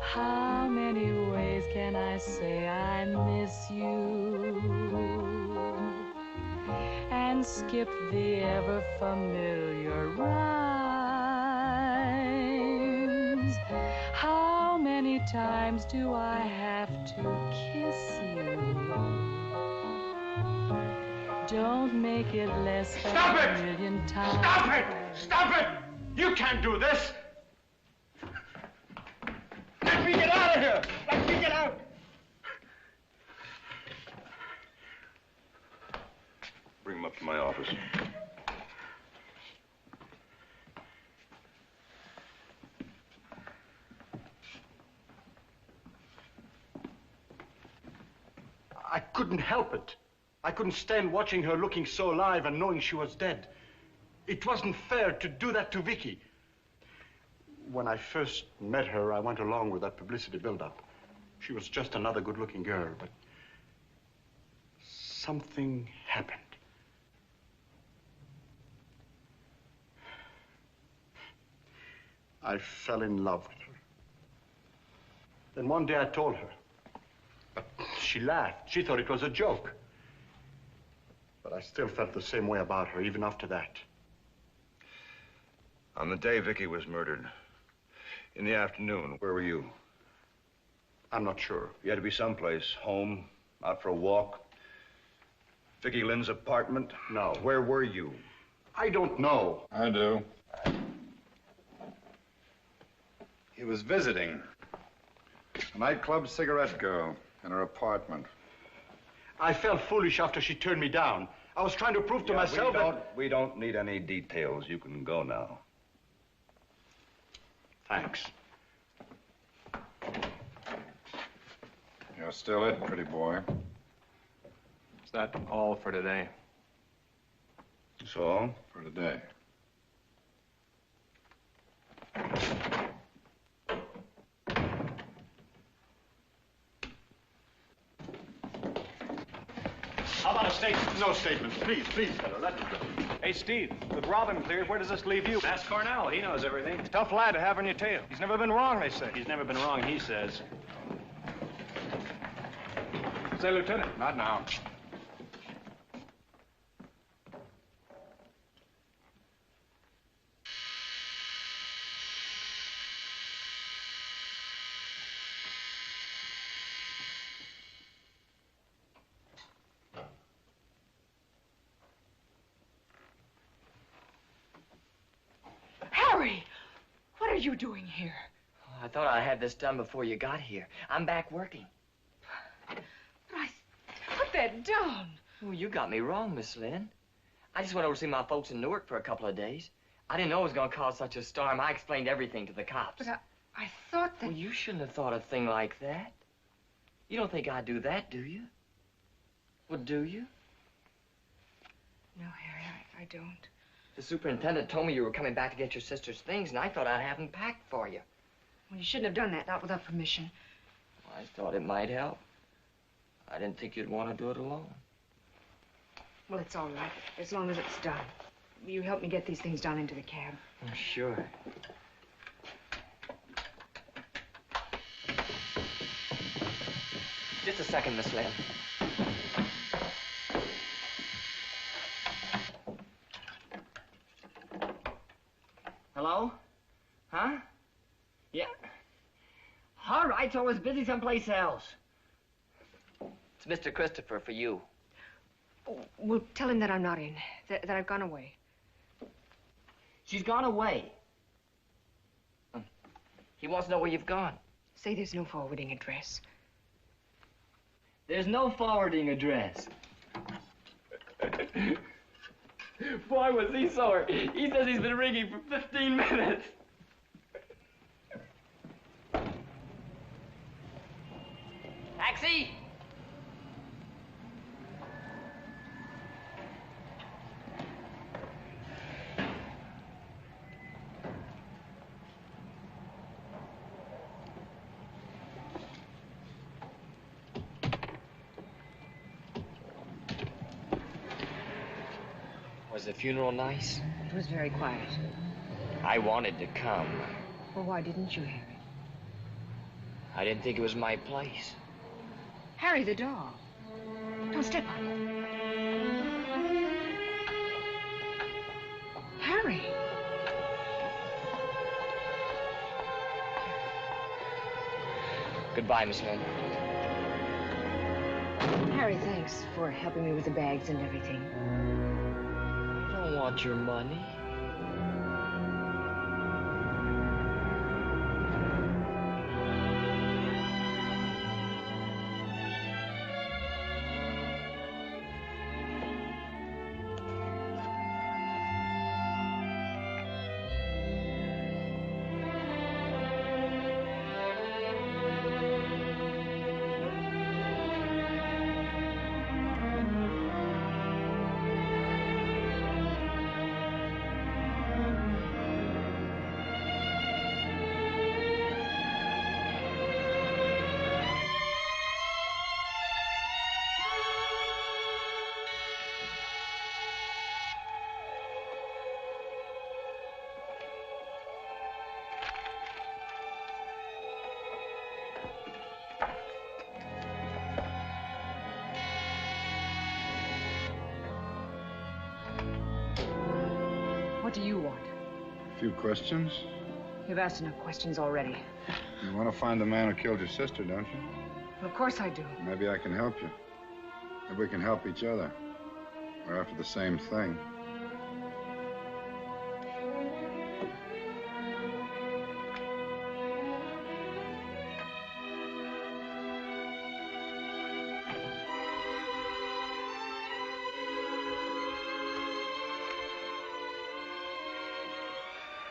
How many ways can I say I miss you? And skip the ever familiar rhymes. How many times do I have to kiss you? Don't make it less than Stop it! a million times. Stop it! Stop it! You can't do this! Let me get out of here! Let me get out! Bring him up to my office. I couldn't help it. I couldn't stand watching her looking so alive and knowing she was dead. It wasn't fair to do that to Vicki. When I first met her, I went along with that publicity build-up. She was just another good-looking girl, but something happened. I fell in love with her. Then one day I told her, but she laughed. She thought it was a joke. But I still felt the same way about her, even after that. On the day Vicki was murdered, in the afternoon, where were you? I'm not sure. You had to be someplace, home, out for a walk. Vicki Lynn's apartment? No. Where were you? I don't know. I do. He was visiting a nightclub cigarette girl in her apartment. I felt foolish after she turned me down. I was trying to prove to myself that... We don't need any details. You can go now. Thanks. You're still it, pretty boy. Is that all for today? That's all? For today. How about a statement? No statement. Please, fellow, let me go. Hey, Steve, with Robin cleared, where does this leave you? Ask Cornell. He knows everything. Tough lad to have on your tail. He's never been wrong, they say. He's never been wrong, he says. Say, Lieutenant. Not now. Harry! What are you doing here? I thought I'd have this done before you got here. I'm back working. But I put that down. Oh, you got me wrong, Miss Lynn. I just went over to see my folks in Newark for a couple of days. I didn't know it was going to cause such a storm. I explained everything to the cops. But I thought that... Well, you shouldn't have thought a thing like that. You don't think I'd do that, do you? Well, do you? No, Harry, I don't. The superintendent told me you were coming back to get your sister's things, and I thought I'd have them packed for you. Well, you shouldn't have done that, not without permission. I thought it might help. I didn't think you'd want to do it alone. Well, it's all right, as long as it's done. Will you help me get these things down into the cab? Oh, sure. Just a second, Miss Lynn. Hello? Huh? Yeah. All right, so I was busy someplace else. It's Mr. Christopher for you. Oh, well, tell him that I'm not in, that I've gone away. She's gone away. He wants to know where you've gone. Say there's no forwarding address. There's no forwarding address. Boy, was he sore. He says he's been ringing for 15 minutes. Taxi! Was the funeral nice? It was very quiet. I wanted to come. Well, why didn't you, Harry? I didn't think it was my place. Harry, the doll. Don't step on it. Harry. Goodbye, Miss Lynn. Harry, thanks for helping me with the bags and everything. I don't want your money. What do you want? A few questions. You've asked enough questions already. You want to find the man who killed your sister, don't you? Well, of course I do. Maybe I can help you. Maybe we can help each other. We're after the same thing.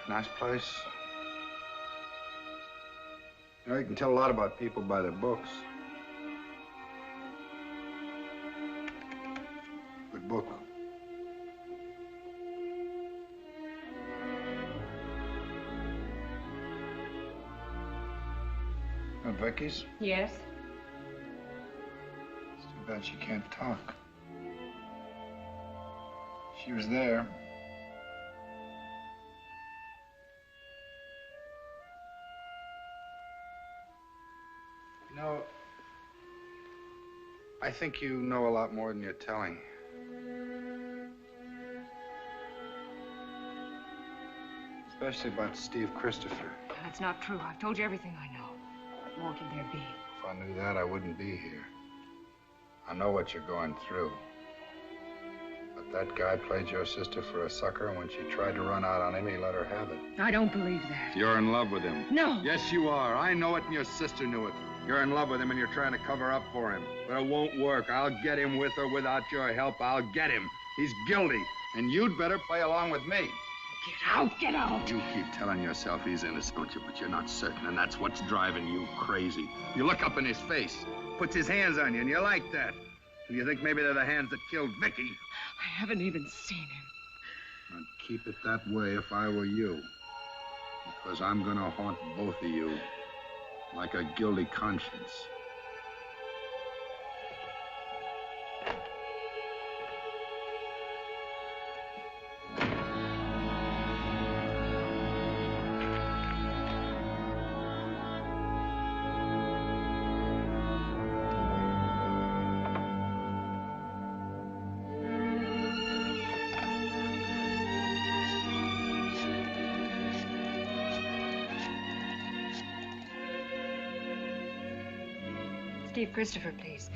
Nice place. You know, you can tell a lot about people by their books. Good book. Vicki's? Yes? It's too bad she can't talk. She was there. You know, I think you know a lot more than you're telling. Especially about Steve Christopher. That's not true. I've told you everything I know. What more could there be? If I knew that, I wouldn't be here. I know what you're going through. But that guy played your sister for a sucker, and when she tried to run out on him, he let her have it. I don't believe that. You're in love with him. No. Yes, you are. I know it, and your sister knew it. You're in love with him, and you're trying to cover up for him. But it won't work. I'll get him with or without your help. I'll get him. He's guilty, and you'd better play along with me. Get out, get out. You keep telling yourself he's innocent, don't you? But you're not certain, and that's what's driving you crazy. You look up in his face, puts his hands on you, and you like that. And you think maybe they're the hands that killed Vicki. I haven't even seen him. I'd keep it that way if I were you. Because I'm gonna haunt both of you like a guilty conscience. Steve Christopher, please.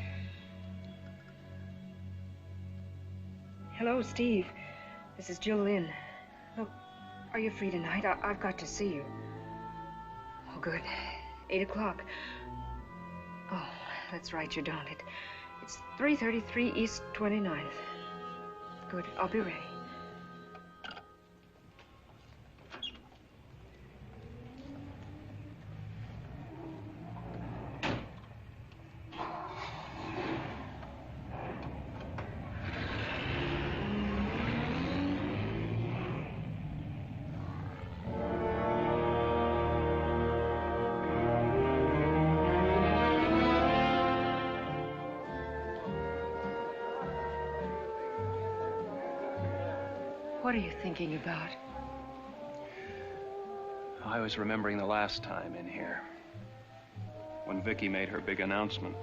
Hello, Steve. This is Jill Lynn. Look, are you free tonight? I've got to see you. Oh, good. 8 o'clock. Oh, that's right, you don't. It's 333 East 29th. Good, I'll be ready. What are you thinking about? I was remembering the last time in here, when Vicki made her big announcement.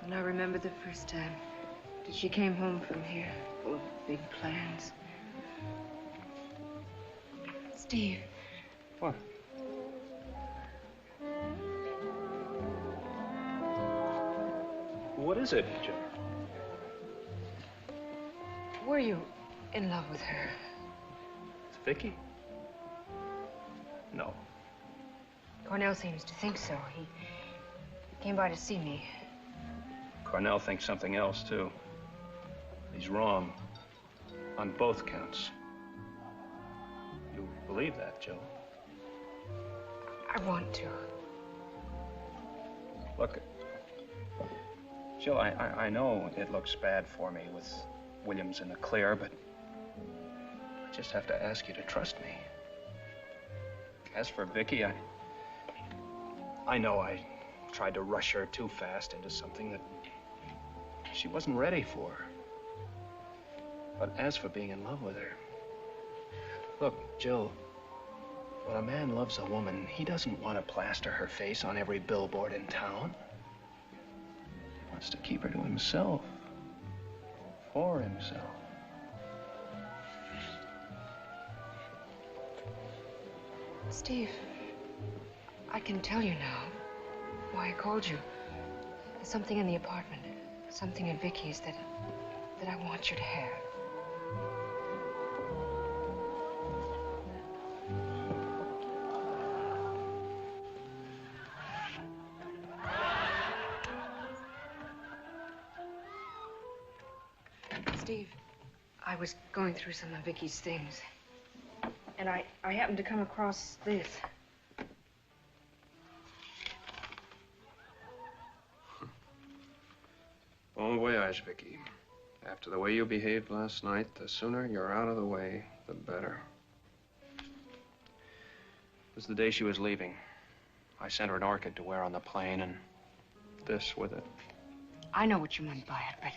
And I remember the first time that she came home from here, full of big plans. Steve. What? What is it, Joe? Were you in love with her? It's Vicki? No. Cornell seems to think so. He came by to see me. Cornell thinks something else, too. He's wrong on both counts. You believe that, Jill? I want to. Look, Jill, I know it looks bad for me with Williams in the clear, but I just have to ask you to trust me. As for Vicki, I know I tried to rush her too fast into something that she wasn't ready for. But as for being in love with her, look, Jill, when a man loves a woman, he doesn't want to plaster her face on every billboard in town. He wants to keep her to himself, for himself. Steve, I can tell you now why I called you. There's something in the apartment, something in Vicki's that I want you to have. Steve, I was going through some of Vicki's things, and I happened to come across this. Bon voyage, Vicki. After the way you behaved last night, the sooner you're out of the way, the better. It was the day she was leaving. I sent her an orchid to wear on the plane, and this with it. I know what you meant by it, but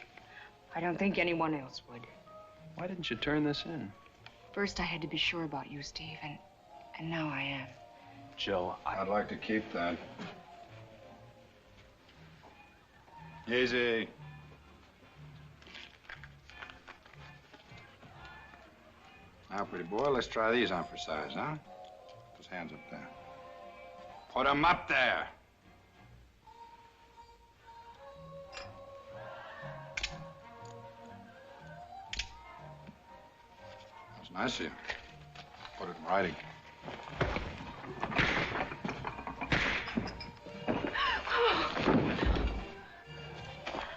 I don't think anyone else would. Why didn't you turn this in? First, I had to be sure about you, Steve, and now I am. Jill, I'd like to keep that. Easy. Now, pretty boy, let's try these on for size, huh? Put those hands up there. Put them up there. That's nice of you. Put it in writing.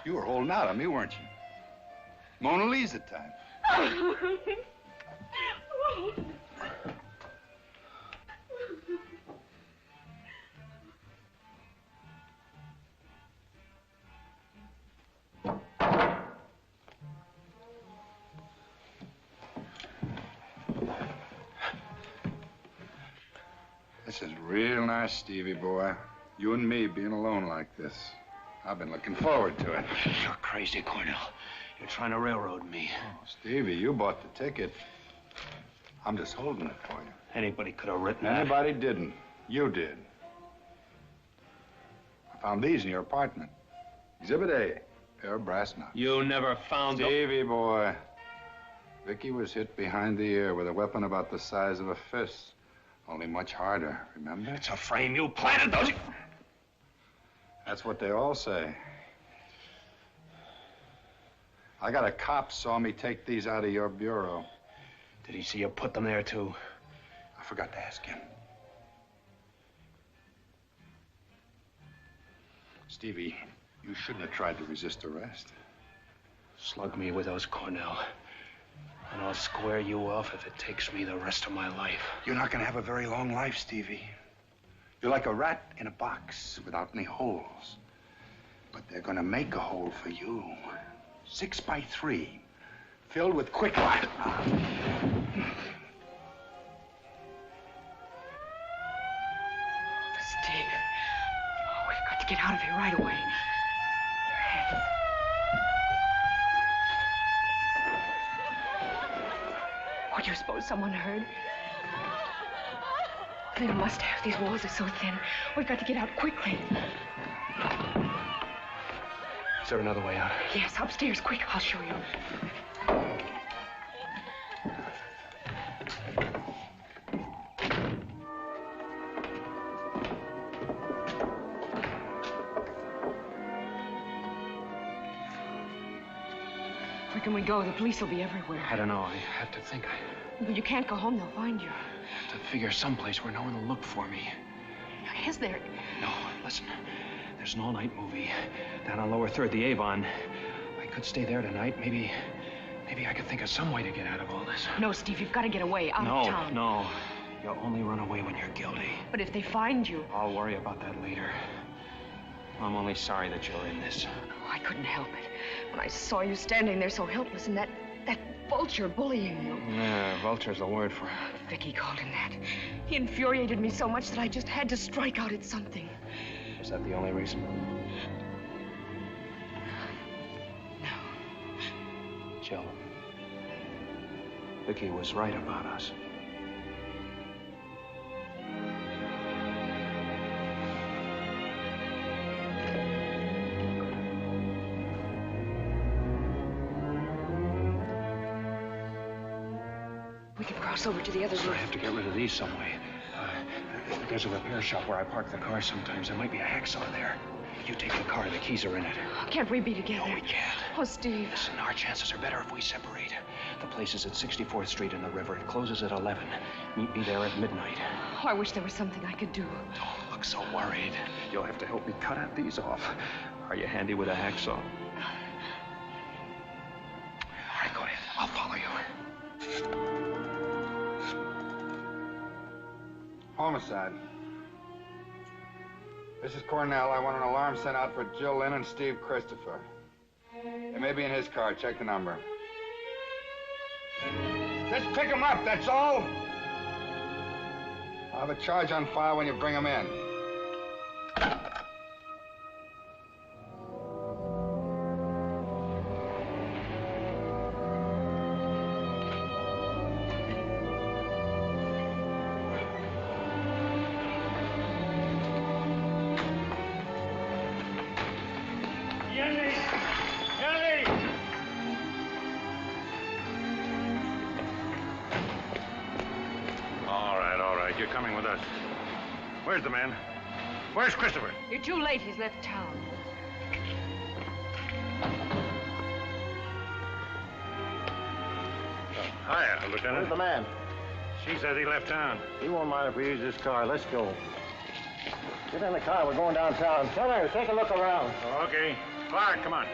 You were holding out on me, weren't you? Mona Lisa time. This is real nice, Stevie boy. You and me being alone like this. I've been looking forward to it. You're crazy, Cornell. You're trying to railroad me. Oh, Stevie, you bought the ticket. I'm just holding it for you. Anybody could have written that. Anybody didn't. You did. I found these in your apartment. Exhibit A, pair of brass knucks. You never found them. Stevie boy. Vicki was hit behind the ear with a weapon about the size of a fist. Only much harder, remember? It's a frame you planted, those. That's what they all say. I got a cop saw me take these out of your bureau. Did he see you put them there, too? I forgot to ask him. Stevie, you shouldn't have tried to resist arrest. Slug me with those Cornell, and I'll square you off if it takes me the rest of my life. You're not going to have a very long life, Stevie. You're like a rat in a box without any holes. But they're going to make a hole for you. 6 by 3, filled with quicklime. Steve. Oh, we've got to get out of here right away. Your hands. What, do you suppose someone heard? They must have. These walls are so thin. We've got to get out quickly. Is there another way out? Yes, upstairs. Quick, I'll show you. Where can we go? The police will be everywhere. I don't know. I have to think. But you can't go home. They'll find you. I have to figure someplace where no one will look for me. Is there? No, listen. There's an all-night movie down on Lower 3rd, the Avon. I could stay there tonight. Maybe I could think of some way to get out of all this. No, Steve, you've got to get away out of town. No. You'll only run away when you're guilty. But if they find you... I'll worry about that later. I'm only sorry that you're in this. Oh, I couldn't help it. When I saw you standing there so helpless and that vulture bullying you. Yeah, vulture's the word for it. Vicki called him that. He infuriated me so much that I just had to strike out at something. Is that the only reason? No. Jill, Vicki was right about us. We can cross over to the other room. I have to get rid of these some way. There's a repair shop where I park the car sometimes. There might be a hacksaw there. You take the car. The keys are in it. Can't we be together? No, we can't. Oh, Steve. Listen, our chances are better if we separate. The place is at 64th Street in the river. It closes at 11. Meet me there at midnight. Oh, I wish there was something I could do. Don't look so worried. You'll have to help me cut out these off. Are you handy with a hacksaw? All right, go ahead. I'll follow you. Homicide. This is Cornell. I want an alarm sent out for Jill Lynn and Steve Christopher. It may be in his car. Check the number. Just pick him up, that's all. I'll have a charge on file when you bring him in. You're coming with us. Where's the man? Where's Christopher? You're too late. He's left town. Hiya, Lieutenant. Where's the man? She says he left town. He won't mind if we use this car. Let's go. Get in the car. We're going downtown. Tell her, take a look around. Okay. Clark, come on.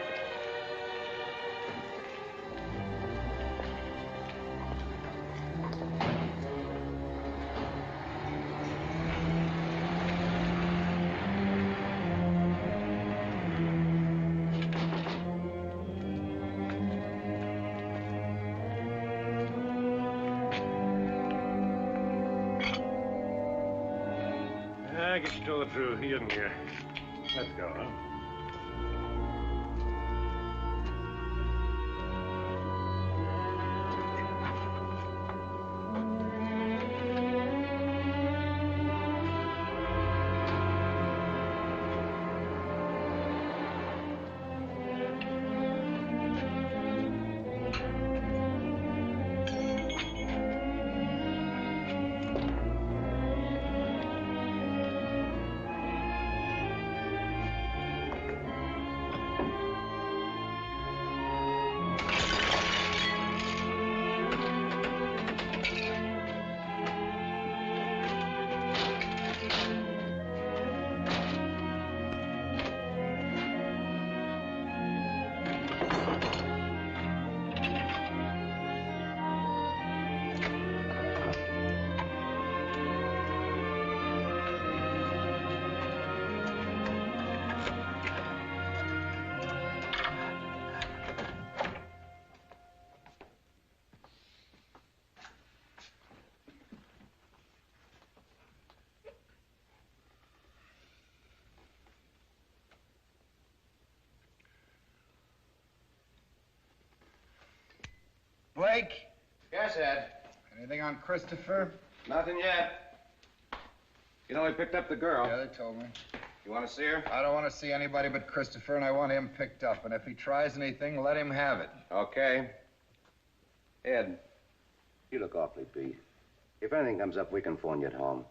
I guess you told the truth. He isn't here. Let's go, huh? Blake? Yes, Ed. Anything on Christopher? Nothing yet. You know, we picked up the girl. Yeah, they told me. You want to see her? I don't want to see anybody but Christopher, and I want him picked up. And if he tries anything, let him have it. Okay. Ed, you look awfully beat. If anything comes up, we can phone you at home.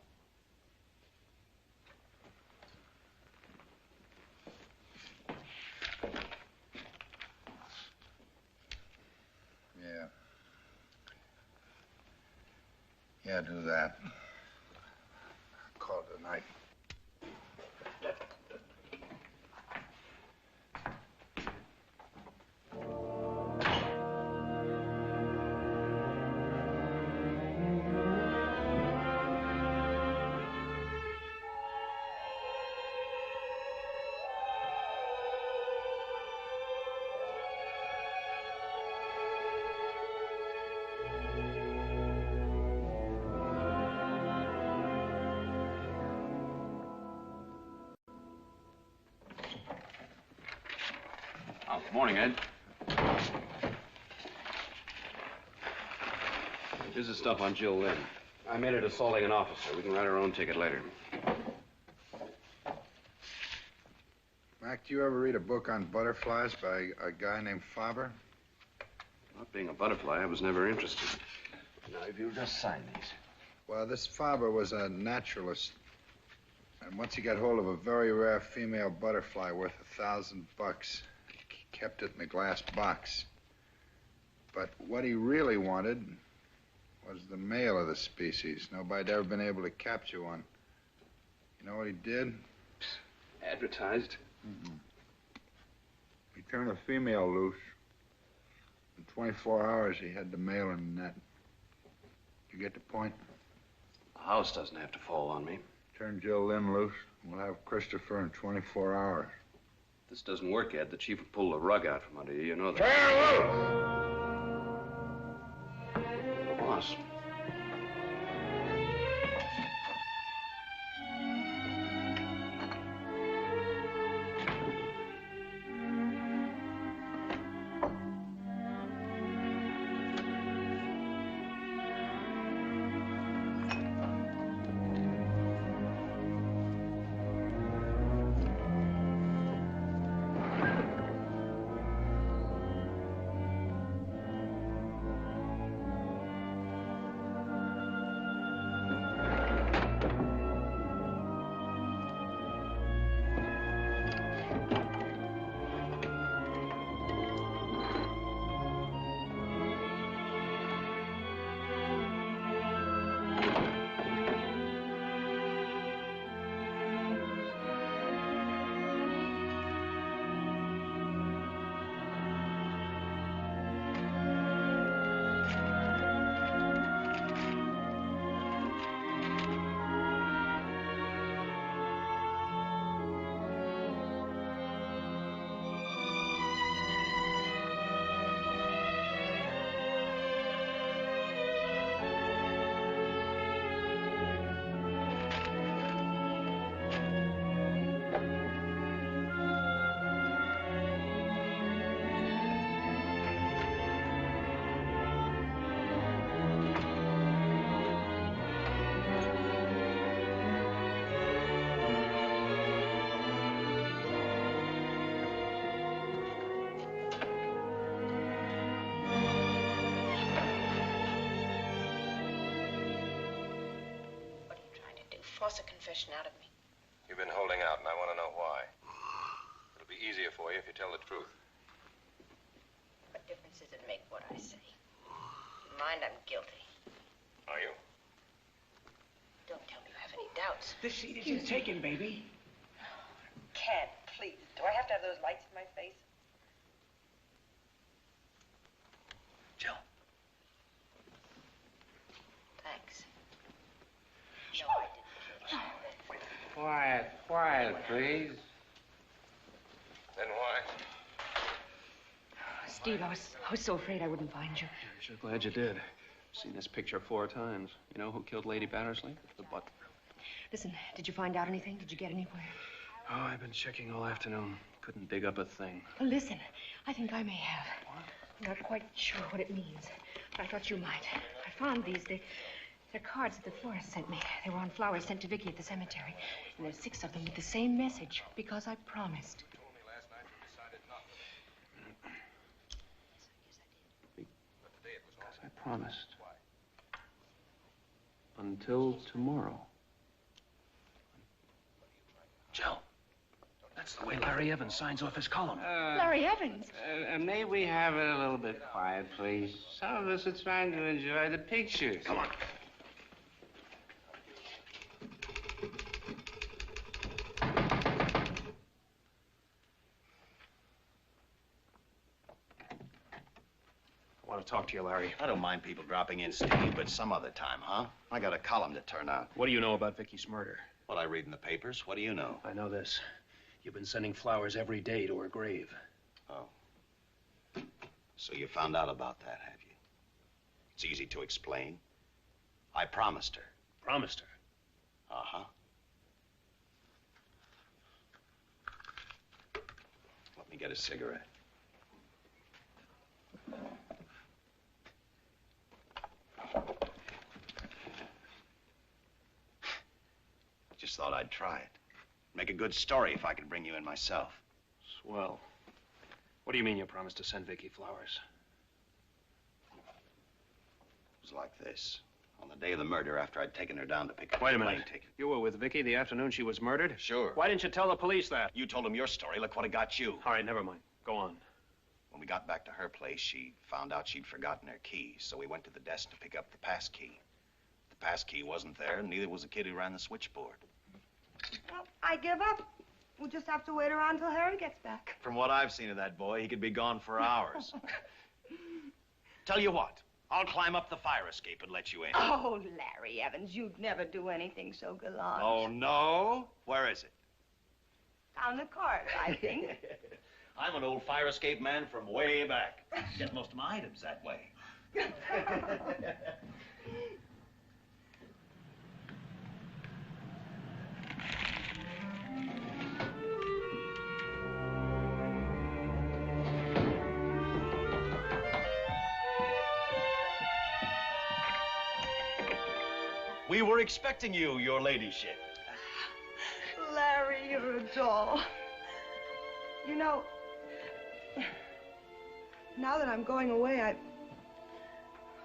Yeah. Yeah, do that. Call it a night. Oh, good morning, Ed. Here's the stuff on Jill Lynn. I made it assaulting an officer. We can write our own ticket later. Mac, do you ever read a book on butterflies by a guy named Faber? Not being a butterfly, I was never interested. Now, if you'll just sign these. Well, this Faber was a naturalist. And once he got hold of a very rare female butterfly worth $1,000, he kept it in a glass box. But what he really wanted was the male of the species. Nobody'd ever been able to capture one. You know what he did? Advertised? Mm-hmm. He turned a female loose. In 24 hours, he had the male in the net. You get the point? The house doesn't have to fall on me. Turn Jill Lynn loose. We'll have Christopher in 24 hours. If this doesn't work, Ed, the chief will pull the rug out from under you. You know that. Turn loose! The boss. Force a confession out of me. You've been holding out, and I want to know why. It'll be easier for you if you tell the truth. What difference does it make what I say? Mind, I'm guilty. Are you? Don't tell me you have any doubts. The seat is taken, baby. Can't, please. Do I have to have those lights in my face? Jill. Thanks. No, I didn't. Quiet, quiet, please. Then why? Steve, I was so afraid I wouldn't find you. I'm sure glad you did. I've seen this picture 4 times. You know who killed Lady Battersley? The butler. Listen, did you find out anything? Did you get anywhere? Oh, I've been checking all afternoon. Couldn't dig up a thing. Well, listen, I think I may have. What? I'm not quite sure what it means. I thought you might. I found these. They're cards that the florist sent me. They were on flowers sent to Vicki at the cemetery. And there's 6 of them with the same message. Because I promised. Because I promised. Until tomorrow. Jill, that's the way Larry Evans signs off his column. Larry Evans? May we have it a little bit quiet, please? Some of us are trying to enjoy the pictures. Come on. I want to talk to you, Larry. I don't mind people dropping in, Steve, but some other time, huh? I got a column to turn out. What do you know about Vicki's murder? What I read in the papers. What do you know? I know this. You've been sending flowers every day to her grave. Oh. So you found out about that, have you? It's easy to explain. I promised her. Promised her? Uh-huh. Let me get a cigarette. Just thought I'd try it. Make a good story if I could bring you in myself. Swell. What do you mean you promised to send Vicki flowers? It was like this. On the day of the murder, after I'd taken her down to pick up Wait a the plane minute. ticket. You were with Vicki the afternoon she was murdered? Sure. Why didn't you tell the police that? You told them your story. Look what it got you. All right, never mind. Go on. When we got back to her place, she found out she'd forgotten her keys, so we went to the desk to pick up the pass key. The pass key wasn't there, and neither was the kid who ran the switchboard. Well, I give up. We'll just have to wait around till Harry gets back. From what I've seen of that boy, he could be gone for hours. Tell you what, I'll climb up the fire escape and let you in. Oh, Larry Evans, you'd never do anything so gallant. Oh, no? Where is it? Down the corridor, I think. I'm an old fire escape man from way back. Get most of my items that way. We were expecting you, your ladyship. Larry, you're a doll. You know, now that I'm going away,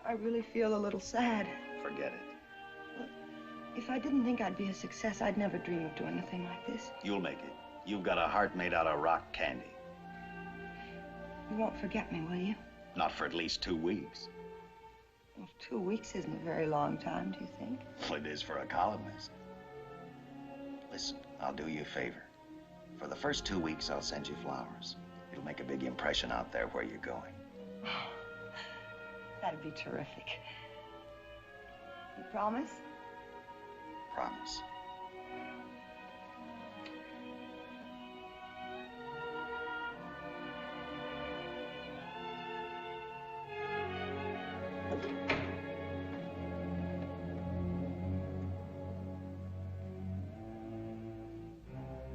I really feel a little sad. Forget it. If I didn't think I'd be a success, I'd never dream of doing anything like this. You'll make it. You've got a heart made out of rock candy. You won't forget me, will you? Not for at least 2 weeks. Well, 2 weeks isn't a very long time, do you think? Well, it is for a columnist. Listen, I'll do you a favor. For the first 2 weeks, I'll send you flowers. It'll make a big impression out there where you're going. That'd be terrific. You promise? Promise.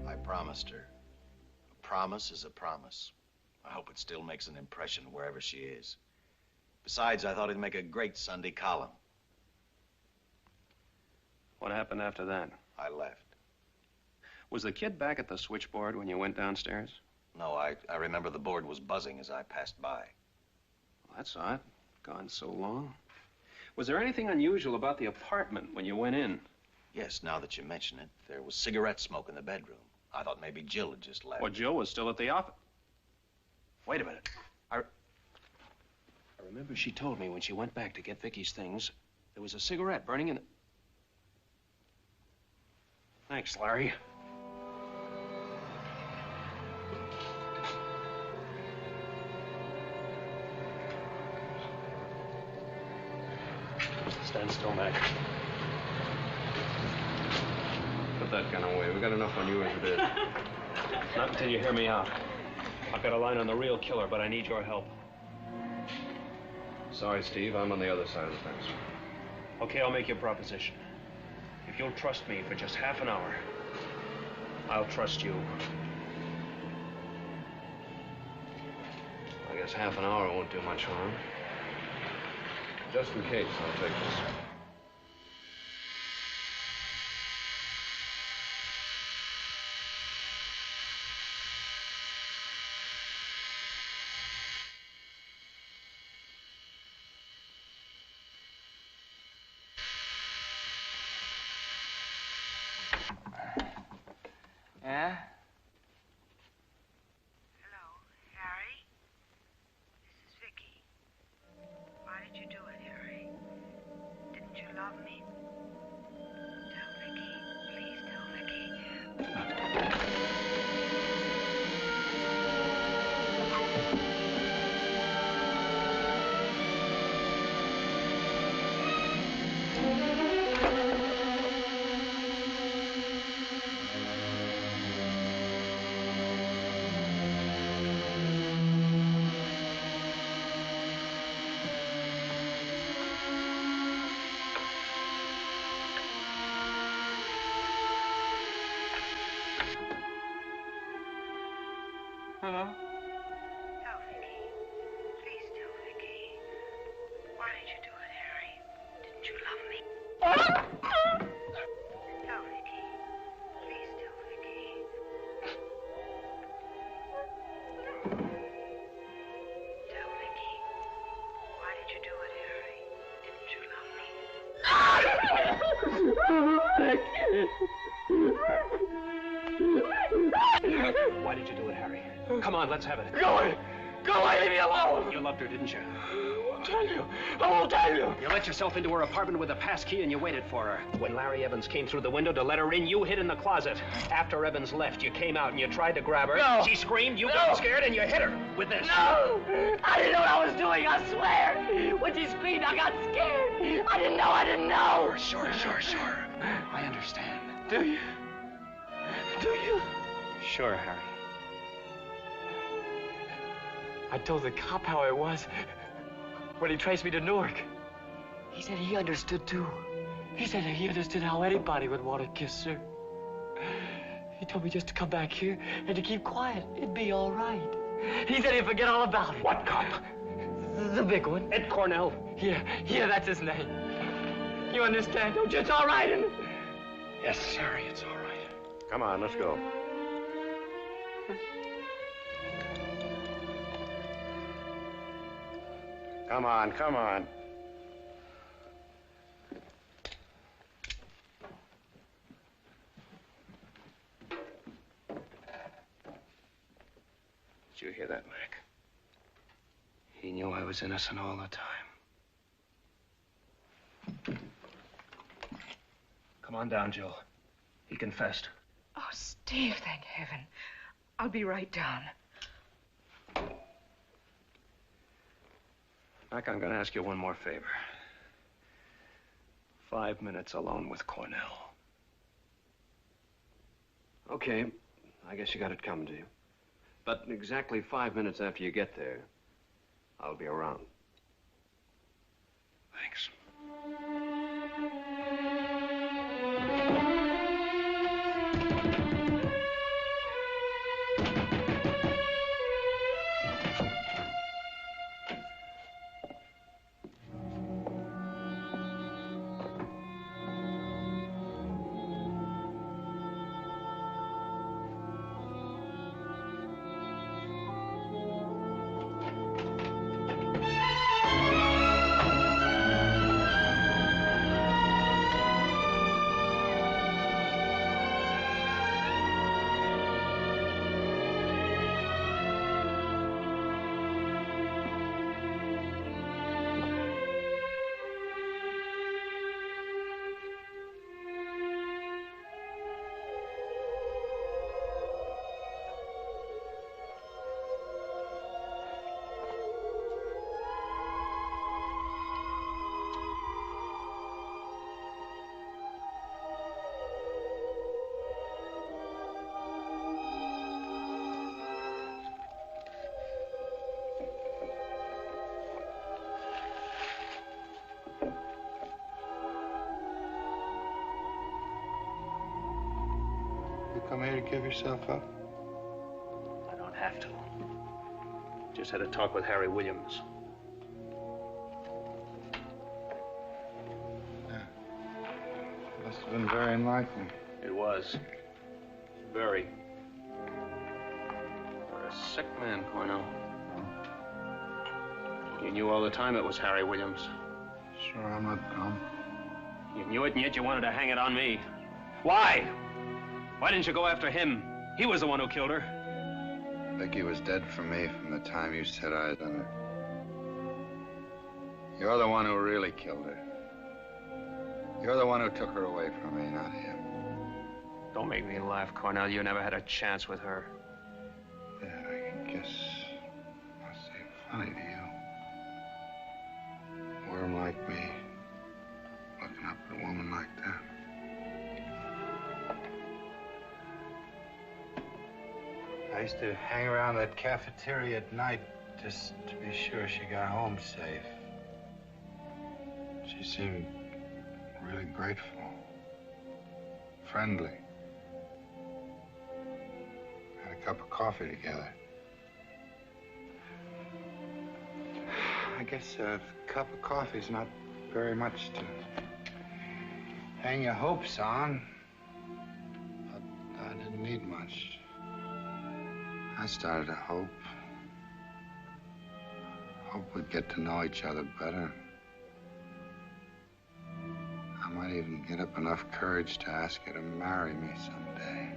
I promised her. A promise is a promise. I hope it still makes an impression wherever she is. Besides, I thought it'd make a great Sunday column. What happened after that? I left. Was the kid back at the switchboard when you went downstairs? No, I remember the board was buzzing as I passed by. Well, that's odd. Gone so long. Was there anything unusual about the apartment when you went in? Yes, now that you mention it, there was cigarette smoke in the bedroom. I thought maybe Jill had just left. Well, Jill was still at the office. Wait a minute. I remember she told me when she went back to get Vicki's things, there was a cigarette burning in the... Thanks, Larry. Stand still, Mac. Put that gun away. We got enough on you as it is. Not until you hear me out. I've got a line on the real killer, but I need your help. Sorry, Steve. I'm on the other side of the fence. Okay, I'll make you a proposition. If you'll trust me for just half an hour, I'll trust you. I guess half an hour won't do much harm. Just in case, I'll take this. Yeah? Hello, Harry? This is Vicki. Why did you do it, Harry? Didn't you love me? Tell Vicki. Please tell Vicki. Hello? Tell Vicki. Please tell Vicki. Why did you do it, Harry? Didn't you love me? Tell Vicki. Please tell Vicki. Tell Vicki. Why did you do it, Harry? Didn't you love me? Why did you do it, Harry? Come on, let's have it. Go away! Go away! Leave me alone! You loved her, didn't you? I won't tell you. I won't tell you. You let yourself into her apartment with a pass key and you waited for her. When Larry Evans came through the window to let her in, you hid in the closet. After Evans left, you came out and you tried to grab her. No. She screamed, you got scared, and you hit her with this. No! I didn't know what I was doing, I swear. When she screamed, I got scared. I didn't know. Sure. I understand. Do you? Do you? Sure, Harry. I told the cop how it was when he traced me to Newark. He said he understood, too. He said he understood how anybody would want to kiss her. He told me just to come back here and to keep quiet. It'd be all right. He said he'd forget all about it. What cop? The big one. Ed Cornell. Yeah, that's his name. You understand, don't you? It's all right, isn't it? Yes, Harry, it's all right. Come on, let's go. Come on. Did you hear that, Mac? He knew I was innocent all the time. Come on down, Jill. He confessed. Oh, Steve, thank heaven. I'll be right down. Mac, I'm going to ask you one more favor. 5 minutes alone with Cornell. Okay, I guess you got it coming to you. But exactly 5 minutes after you get there, I'll be around. Thanks. You come here to give yourself up? I don't have to. Just had a talk with Harry Williams. have been very enlightening. It was. Very. You're a sick man, Cornell. You knew all the time it was Harry Williams. Sure, I'm not dumb. You knew it, and yet you wanted to hang it on me. Why? Why didn't you go after him? He was the one who killed her. Vicki was dead for me from the time you set eyes on her. You're the one who really killed her. You're the one who took her away from me, not him. Don't make me laugh, Cornell. You never had a chance with her. Yeah, I guess must seem funny to you. A worm like me, looking up at a woman like that. I used to hang around that cafeteria at night just to be sure she got home safe. She seemed really grateful, friendly. Had a cup of coffee together. I guess a cup of coffee's not very much to hang your hopes on, but I didn't need much. I started to hope we'd get to know each other better. I might even get up enough courage to ask her to marry me someday.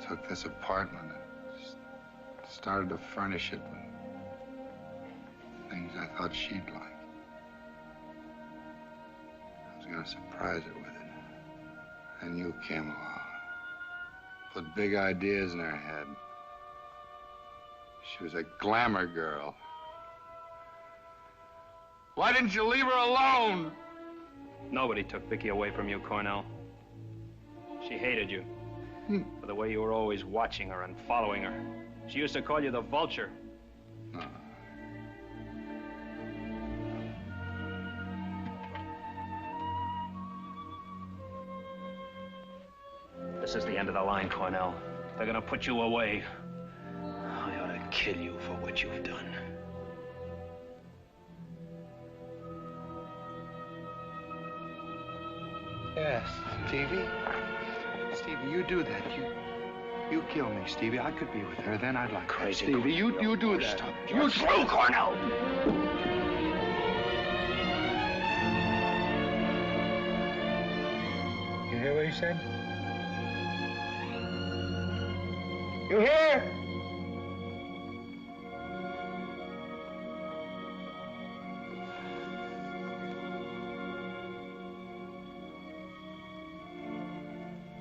Took this apartment and started to furnish it with things I thought she'd like. I was gonna surprise her with it. And you came along. Put big ideas in her head. She was a glamour girl. Why didn't you leave her alone? Nobody took Vicki away from you, Cornell. She hated you. For the way you were always watching her and following her. She used to call you the vulture. This is the end of the line, Cornell. They're gonna put you away. I ought to kill you for what you've done. Yes, Stevie. Stevie, you do that. You kill me, Stevie. I could be with her. Then I'd like Crazy. that. Stevie, you do that. You're through, Cornell! You hear what he said? You hear?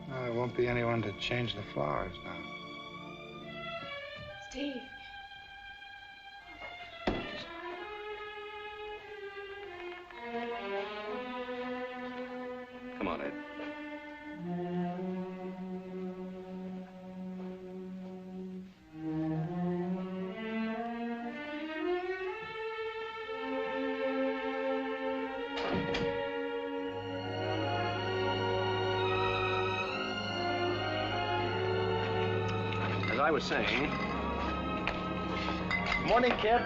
Well, there won't be anyone to change the flowers now. Steve. Come on, Ed. As I was saying... Morning, kids.